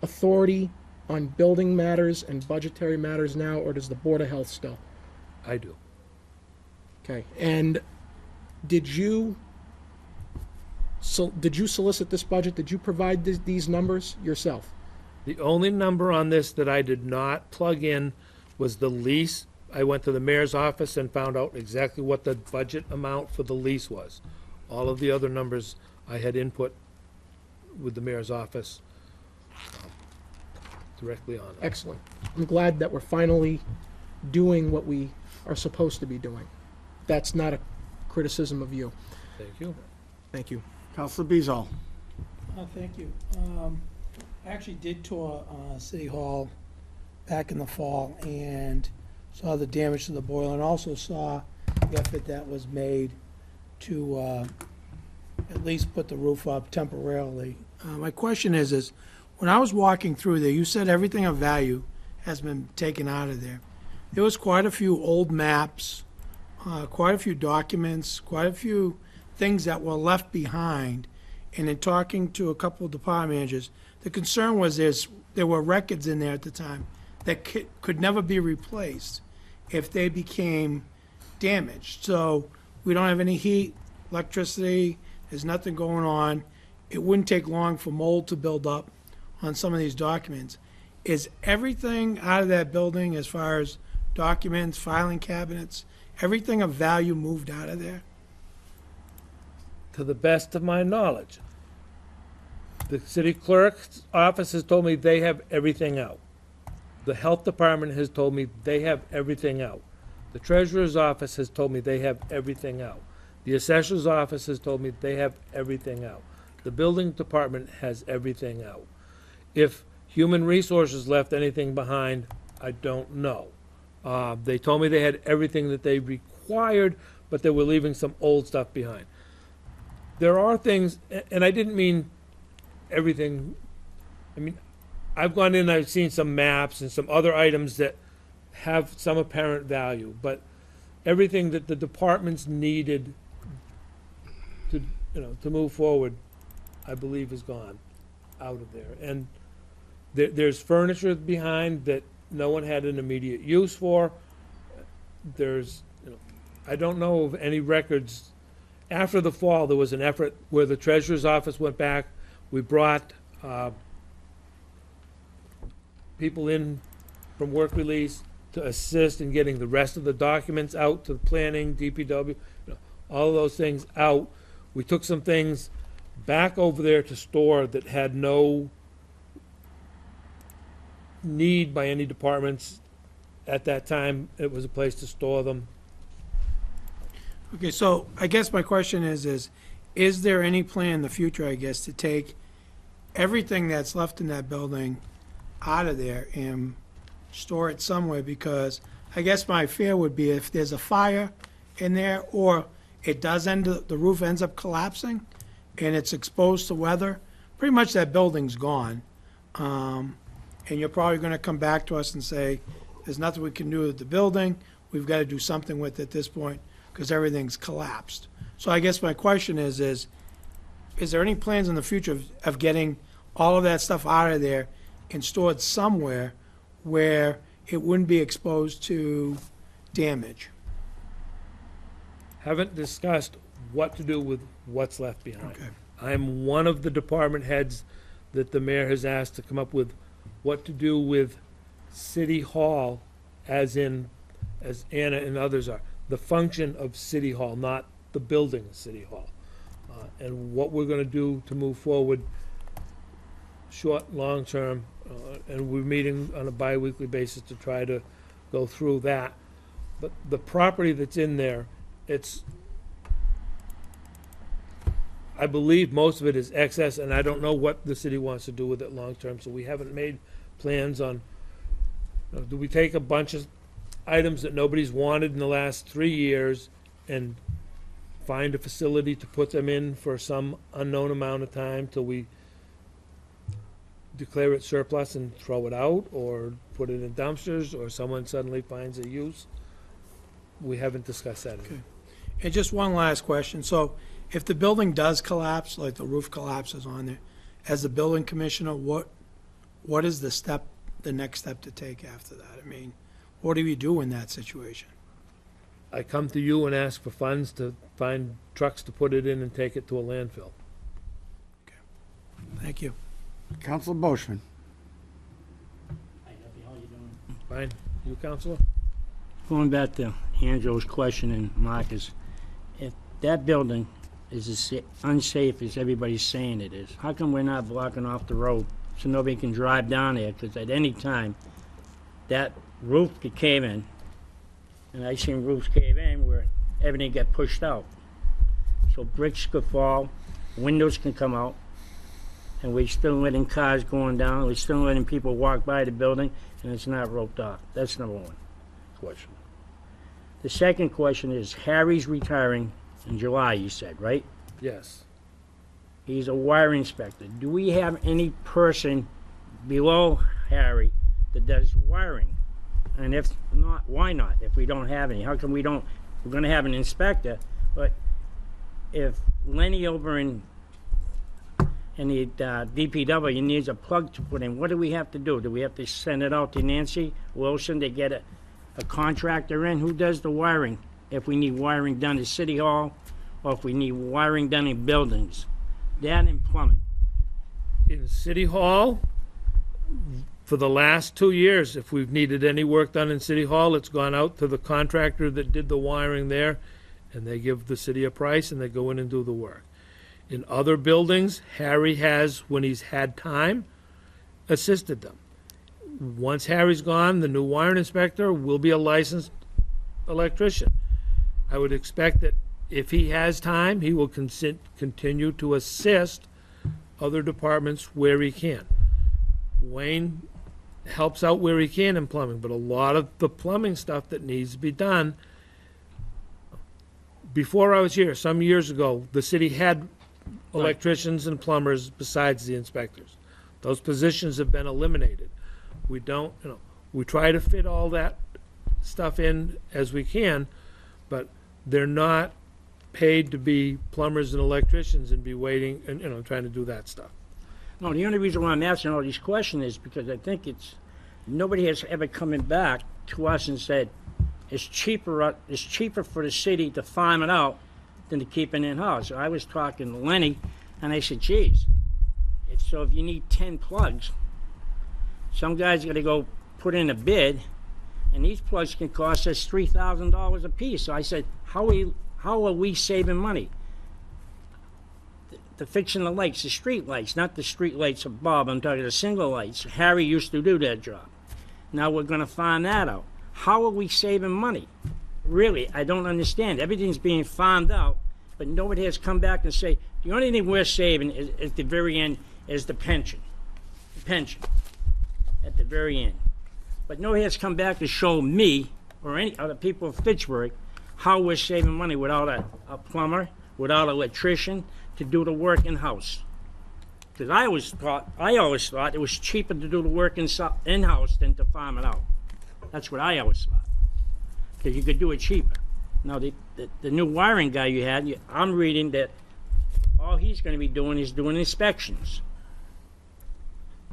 authority on building matters and budgetary matters now, or does the Board of Health still? I do. Okay, and did you solicit this budget? Did you provide these numbers yourself? The only number on this that I did not plug in was the lease. I went to the mayor's office and found out exactly what the budget amount for the lease was. All of the other numbers I had input with the mayor's office directly on it. Excellent. I'm glad that we're finally doing what we are supposed to be doing. That's not a criticism of you. Thank you. Thank you. Counselor Bezal. Thank you. I actually did tour City Hall back in the fall and saw the damage to the boiler, and also saw the effort that was made to at least put the roof up temporarily. My question is when I was walking through there, you said everything of value has been taken out of there. There was quite a few old maps, quite a few documents, quite a few things that were left behind. And in talking to a couple of department managers, the concern was there were records in there at the time that could never be replaced if they became damaged. So we don't have any heat, electricity, there's nothing going on. It wouldn't take long for mold to build up on some of these documents. Is everything out of that building, as far as documents, filing cabinets, everything of value moved out of there? To the best of my knowledge, the city clerk's office has told me they have everything out. The health department has told me they have everything out. The treasurer's office has told me they have everything out. The assessor's office has told me they have everything out. The building department has everything out. If human resources left anything behind, I don't know. They told me they had everything that they required, but they were leaving some old stuff behind. There are things, and I didn't mean everything. I mean, I've gone in, I've seen some maps and some other items that have some apparent value, but everything that the departments needed to, to move forward, I believe is gone out of there. And there's furniture behind that no one had an immediate use for. There's, I don't know of any records. After the fall, there was an effort where the treasurer's office went back. We brought people in from work release to assist in getting the rest of the documents out to the planning, DPW, all of those things out. We took some things back over there to store that had no need by any departments. At that time, it was a place to store them. Okay, so I guess my question is there any plan in the future, I guess, to take everything that's left in that building out of there and store it somewhere? Because I guess my fear would be if there's a fire in there, or it does the roof ends up collapsing and it's exposed to weather, pretty much that building's gone. And you're probably gonna come back to us and say, there's nothing we can do with the building, we've gotta do something with it at this point, because everything's collapsed. So I guess my question is there any plans in the future of getting all of that stuff out of there and stored somewhere where it wouldn't be exposed to damage? Haven't discussed what to do with what's left behind. Okay. I'm one of the department heads that the mayor has asked to come up with what to do with City Hall, as Anna and others are, the function of City Hall, not the building of City Hall. And what we're gonna do to move forward, short, long term, and we're meeting on a bi-weekly basis to try to go through that. But the property that's in there, I believe most of it is excess, and I don't know what the city wants to do with it long term, so we haven't made plans on, do we take a bunch of items that nobody's wanted in the last 3 years and find a facility to put them in for some unknown amount of time till we declare it surplus and throw it out, or put it in dumpsters, or someone suddenly finds a use? We haven't discussed that. Okay. And just one last question. So if the building does collapse, like the roof collapses on there, as the building commissioner, what is the next step to take after that? I mean, what do you do in that situation? I come to you and ask for funds to find trucks to put it in and take it to a landfill. Thank you. Council Boishman. Fine? You, Counselor? Going back to Andrew's question and Marcus, if that building is as unsafe as everybody's saying it is, how come we're not blocking off the road so nobody can drive down there? Because at any time, that roof could cave in, and I've seen roofs cave in where everything got pushed out. So bricks could fall, windows can come out, and we're still letting cars going down, we're still letting people walk by the building, and it's not roped off. That's number one question. The second question is, Harry's retiring in July, you said, right? Yes. He's a wire inspector. Do we have any person below Harry that does wiring? And if not, why not? If we don't have any, how come we don't? We're gonna have an inspector, but if Lenny over in and the DPW needs a plug to put in, what do we have to do? Do we have to send it out to Nancy Wilson to get a contractor in? Who does the wiring? If we need wiring done at City Hall, or if we need wiring done in buildings? That and plumbing. In City Hall, for the last 2 years, if we've needed any work done in City Hall, it's gone out to the contractor that did the wiring there, and they give the city a price, and they go in and do the work. In other buildings, Harry has, when he's had time, assisted them. Once Harry's gone, the new wiring inspector will be a licensed electrician. I would expect that if he has time, he will continue to assist other departments where he can. Wayne helps out where he can in plumbing, but a lot of the plumbing stuff that needs to be done, before I was here, some years ago, the city had electricians and plumbers besides the inspectors. Those positions have been eliminated. We don't, we try to fit all that stuff in as we can, but they're not paid to be plumbers and electricians and be waiting and, trying to do that stuff. No, the only reason why I'm asking all these questions is because I think nobody has ever come back to us and said, it's cheaper for the city to farm it out than to keep it in-house. I was talking to Lenny, and I said, geez, if you need 10 plugs, some guy's got to go put in a bid, and these plugs can cost us $3,000 a piece. So I said, how are we saving money? The fixing the lights, the street lights, not the street lights of Bob, I'm talking the single lights. Harry used to do that job. Now we're going to find that out. How are we saving money? Really, I don't understand. Everything's being farmed out, but nobody has come back and say, the only thing we're saving is, at the very end is the pension. The pension, at the very end. But nobody has come back to show me, or any other people of Fitchburg, how we're saving money without a plumber, without an electrician, to do the work in-house. Because I always thought it was cheaper to do the work in-house than to farm it out. That's what I always thought. Because you could do it cheaper. Now, the new wiring guy you had, I'm reading that all he's going to be doing is doing inspections.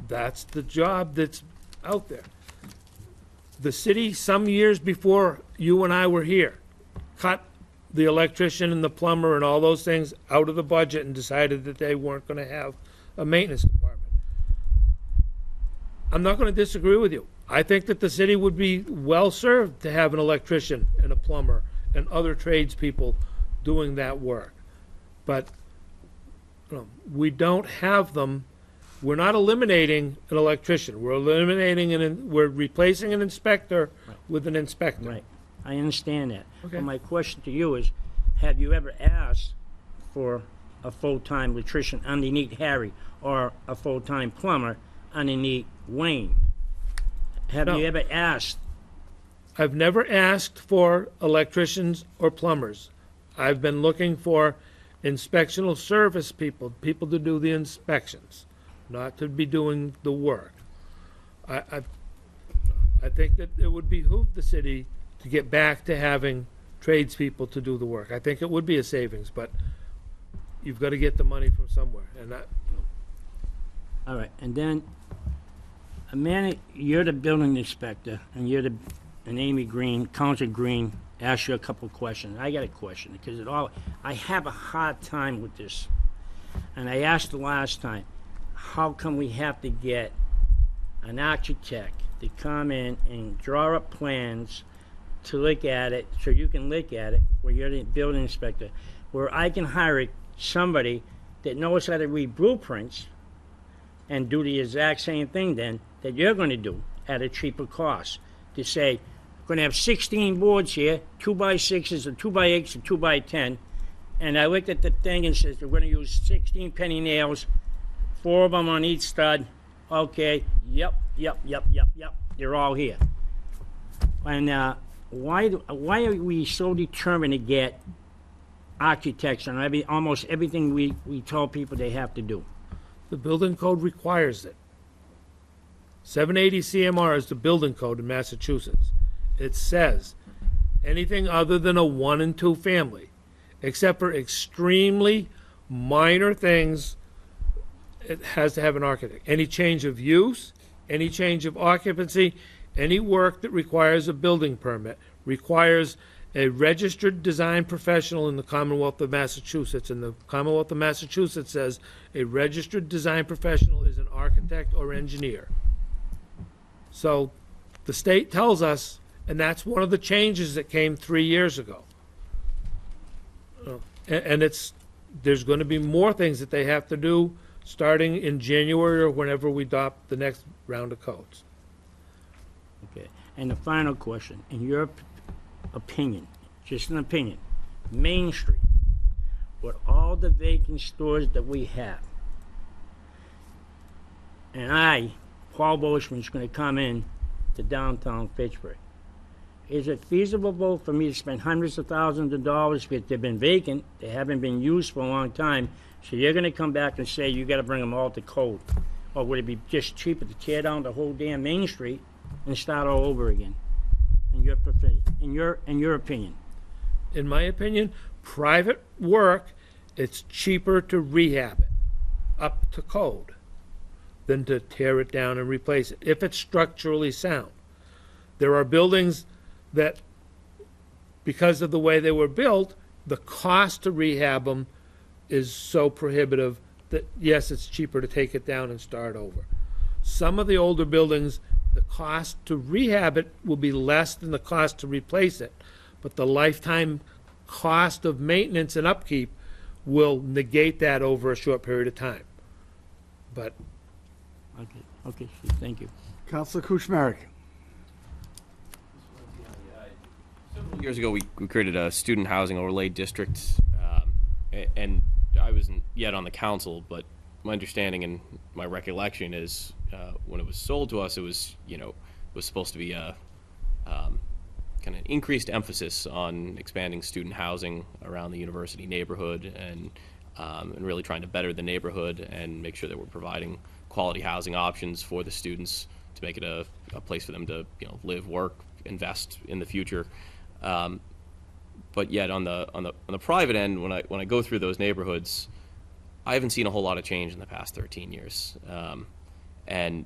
That's the job that's out there. The city, some years before you and I were here, cut the electrician and the plumber and all those things out of the budget and decided that they weren't going to have a maintenance department. I'm not going to disagree with you. I think that the city would be well-served to have an electrician and a plumber and other tradespeople doing that work. But we don't have them. We're not eliminating an electrician. We're we're replacing an inspector with an inspector. Right. I understand that. Okay. But my question to you is, have you ever asked for a full-time electrician underneath Harry or a full-time plumber underneath Wayne? Have No. you ever asked? I've never asked for electricians or plumbers. I've been looking for inspectional service people to do the inspections, not to be doing the work. I think that it would behoove the city to get back to having tradespeople to do the work. I think it would be a savings, but you've got to get the money from somewhere, and that. All right, and then, Amanda, you're the building inspector, and and Amy Green, Counselor Green, asked you a couple of questions. I got a question, because I have a hard time with this. And I asked the last time, how come we have to get an architect to come in and draw up plans to look at it, so you can look at it, where you're the building inspector, where I can hire somebody that knows how to read blueprints and do the exact same thing then that you're going to do at a cheaper cost. To say, we're going to have 16 boards here, 2x6s, and 2x8s, and 2x10, and I looked at the thing and says, we're going to use 16 penny nails, 4 of them on each stud. Okay, yep, they're all here. And why are we so determined to get architects on almost everything we tell people they have to do? The building code requires it. 780 CMR is the building code in Massachusetts. It says anything other than a 1 and 2 family, except for extremely minor things, it has to have an architect. Any change of use, any change of occupancy, any work that requires a building permit requires a registered design professional in the Commonwealth of Massachusetts. And the Commonwealth of Massachusetts says a registered design professional is an architect or engineer. So the state tells us, and that's one of the changes that came 3 years ago. And there's going to be more things that they have to do starting in January or whenever we adopt the next round of codes. Okay, and the final question, in your opinion, just an opinion, Main Street, with all the vacant stores that we have, and Paul Boschman's gonna come in to downtown Fitchburg, is it feasible for me to spend hundreds of thousands of dollars because they've been vacant, they haven't been used for a long time, so you're gonna come back and say you gotta bring them all to code? Or would it be just cheaper to tear down the whole damn Main Street and start all over again? In your opinion? In my opinion, private work, it's cheaper to rehab it up to code than to tear it down and replace it, if it's structurally sound. There are buildings that, because of the way they were built, the cost to rehab them is so prohibitive that, yes, it's cheaper to take it down and start over. Some of the older buildings, the cost to rehab it will be less than the cost to replace it, but the lifetime cost of maintenance and upkeep will negate that over a short period of time. But Okay, thank you. Counselor Kuchmarek. Several years ago, we created a student housing overlay district, and I wasn't yet on the council, but my understanding and my recollection is when it was sold to us, it was, was supposed to be a kind of increased emphasis on expanding student housing around the university neighborhood and really trying to better the neighborhood and make sure that we're providing quality housing options for the students to make it a place for them to live, work, invest in the future. But yet on the private end, when I go through those neighborhoods, I haven't seen a whole lot of change in the past 13 years. And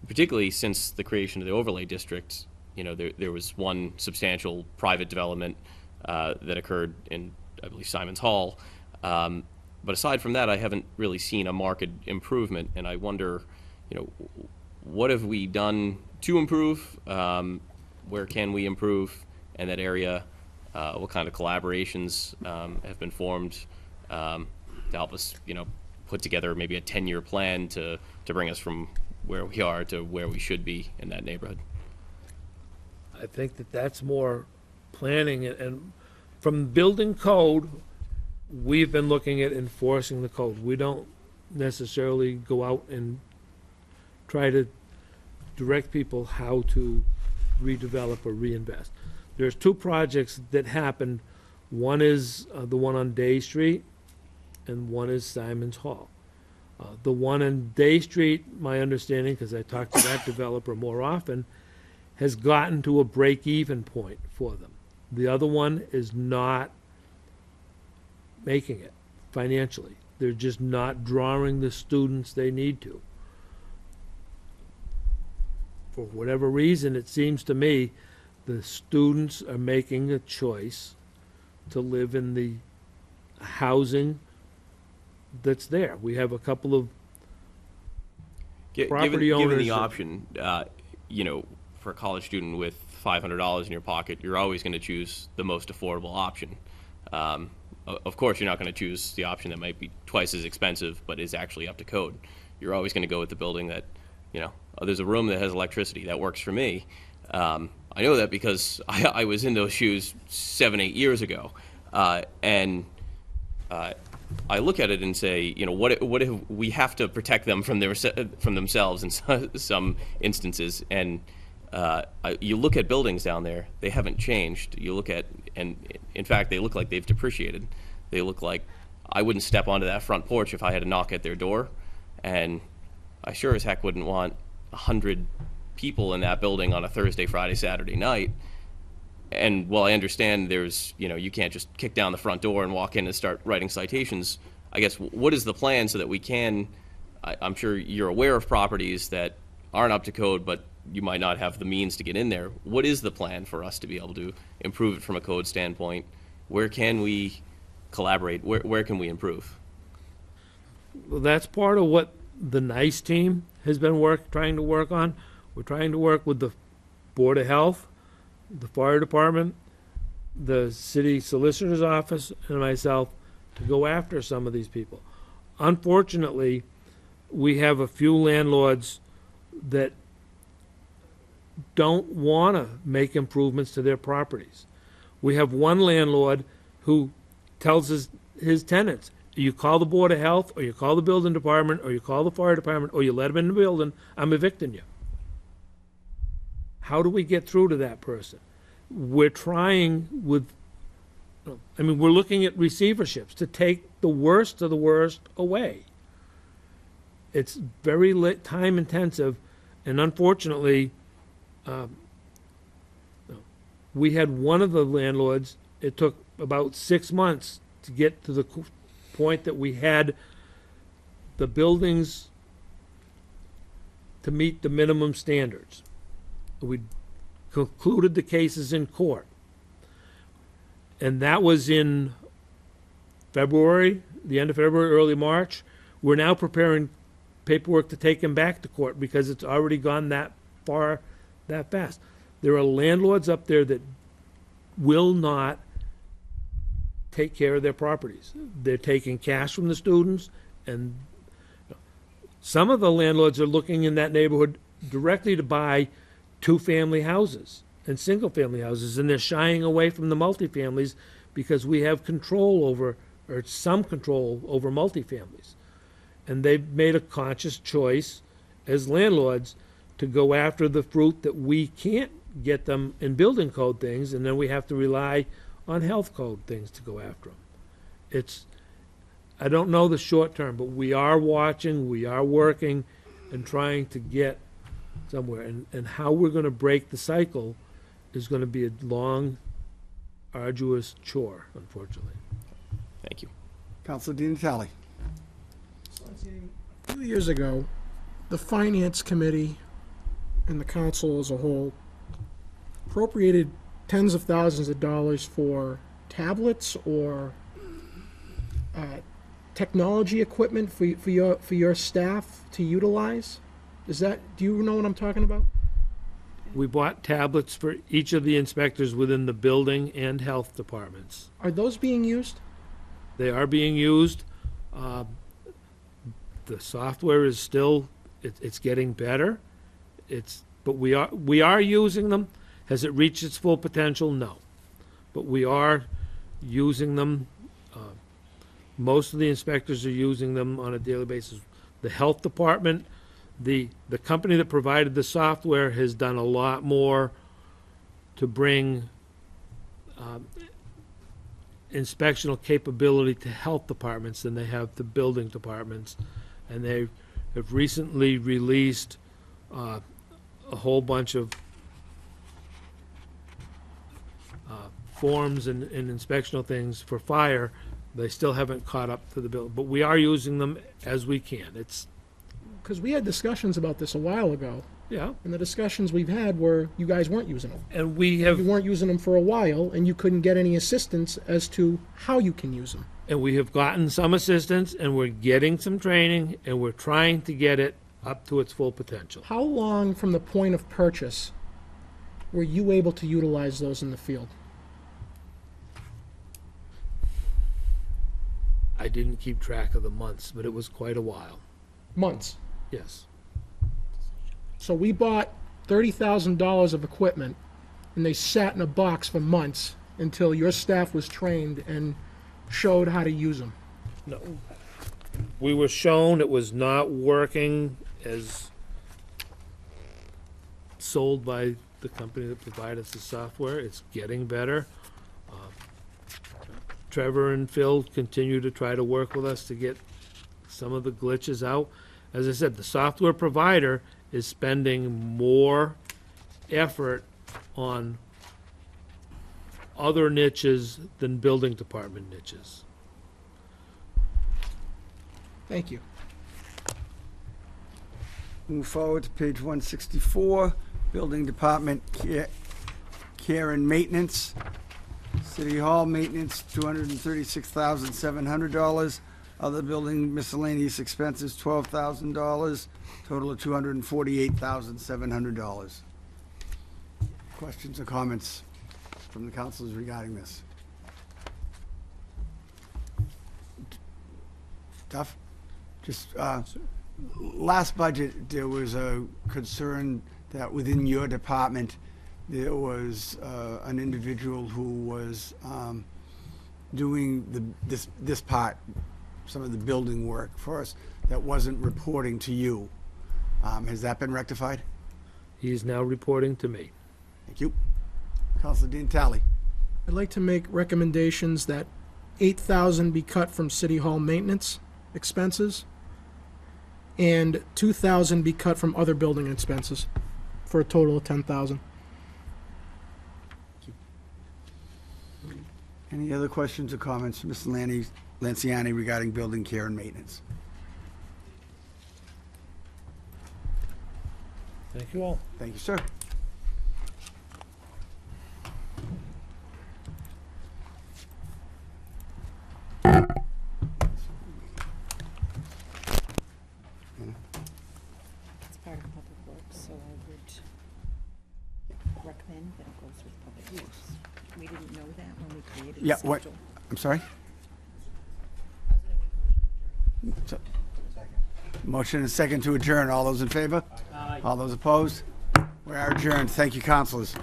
particularly since the creation of the overlay district, there was one substantial private development that occurred in, I believe, Simon's Hall. But aside from that, I haven't really seen a marked improvement, and I wonder, what have we done to improve? Where can we improve in that area? What kind of collaborations have been formed to help us, put together maybe a 10-year plan to bring us from where we are to where we should be in that neighborhood? I think that's more planning, and from building code, we've been looking at enforcing the code. We don't necessarily go out and try to direct people how to redevelop or reinvest. There's two projects that happened. One is the one on Day Street, and one is Simon's Hall. The one on Day Street, my understanding, because I talk to that developer more often, has gotten to a break-even point for them. The other one is not making it financially. They're just not drawing the students they need to. For whatever reason, it seems to me the students are making a choice to live in the housing that's there. We have a couple of property owners. Given the that- option, for a college student with $500 in your pocket, you're always going to choose the most affordable option. Of course, you're not going to choose the option that might be twice as expensive, but is actually up to code. You're always going to go with the building that, there's a room that has electricity. That works for me. I know that because I was in those shoes 7-8 years ago. And I look at it and say, what if we have to protect them from themselves in some instances. And you look at buildings down there, they haven't changed. You look at, and in fact, they look like they've depreciated. They look like I wouldn't step onto that front porch if I had to knock at their door. And I sure as heck wouldn't want 100 people in that building on a Thursday, Friday, Saturday night. And while I understand there's, you can't just kick down the front door and walk in and start writing citations, I guess what is the plan so that we can I'm sure you're aware of properties that aren't up to code, but you might not have the means to get in there. What is the plan for us to be able to improve it from a code standpoint? Where can we collaborate? Where can we improve? Well, that's part of what the NICE team has been trying to work on. We're trying to work with the Board of Health, the Fire Department, the City Solicitor's Office, and myself to go after some of these people. Unfortunately, we have a few landlords that don't want to make improvements to their properties. We have one landlord who tells his tenants, you call the Board of Health, or you call the building department, or you call the fire department, or you let them in the building, I'm evicting you. How do we get through to that person? We're trying we're looking at receiverships to take the worst of the worst away. It's very time intensive, and unfortunately, we had one of the landlords, it took about 6 months to get to the point that we had the buildings to meet the minimum standards. We concluded the cases in court. And that was in February, the end of February, early March. We're now preparing paperwork to take him back to court because it's already gone that far, that fast. There are landlords up there that will not take care of their properties. They're taking cash from the students, and some of the landlords are looking in that neighborhood directly to buy two-family houses and single-family houses, and they're shying away from the multifamilies because we have control over, or some control over multifamilies. And they've made a conscious choice as landlords to go after the fruit that we can't get them in building code things, and then we have to rely on health code things to go after them. I don't know the short term, but we are watching, we are working and trying to get somewhere. And how we're going to break the cycle is going to be a long, arduous chore, unfortunately. Thank you. Councilor Di Natale. A few years ago, the Finance Committee and the council as a whole appropriated tens of thousands of dollars for tablets or technology equipment for your staff to utilize. Do you know what I'm talking about? We bought tablets for each of the inspectors within the building and health departments. Are those being used? They are being used. The software is still, it's getting better. But we are using them. Has it reached its full potential? No. But we are using them. Most of the inspectors are using them on a daily basis. The health department, the company that provided the software has done a lot more to bring inspectional capability to health departments than they have to building departments. And they have recently released a whole bunch of forms and inspectional things for fire. They still haven't caught up to the bill, but we are using them as we can. Because we had discussions about this a while ago, Yeah, and the discussions we've had were you guys weren't using them. and we You have, weren't using them for a while, and you couldn't get any assistance as to how you can use them. gotten some assistance, and we're getting some training, and we're trying to get it up to its full potential. How long from the point of purchase were you able to utilize those in the field? I didn't keep track of the months, but it was quite a while. Months. Yes. So we bought $30,000 of equipment, and they sat in a box for months until your staff was trained and showed how to use them. No. We were shown it was not working as sold by the company that provided us the software. It's getting better. Trevor and Phil continue to try to work with us to get some of the glitches out. As I said, the software provider is spending more effort on other niches than building department niches. Thank you. Move forward to page 164, Building Department Care and Maintenance. City Hall Maintenance, $236,700. Other building miscellaneous expenses, $12,000. Total of $248,700. Questions or comments from the councilors regarding this? Duff? Just, last budget, there was a concern that within your department, there was an individual who was doing this part, some of the building work for us, that wasn't reporting to you. Has that been rectified? He is now reporting to me. Thank you. Councilor Dean Talley. I'd like to make recommendations that 8,000 be cut from City Hall maintenance expenses and 2,000 be cut from other building expenses for a total of 10,000. Any other questions or comments from Mr. Lanciani regarding building care and maintenance? Thank you all. Thank you, sir. It's part of Public Works, so I would recommend that it goes with public use. We didn't know that when we created the Yeah, schedule. what, I'm sorry? So- Motion and second to adjourn. All those in favor? All those opposed? We are adjourned. Thank you, councilors.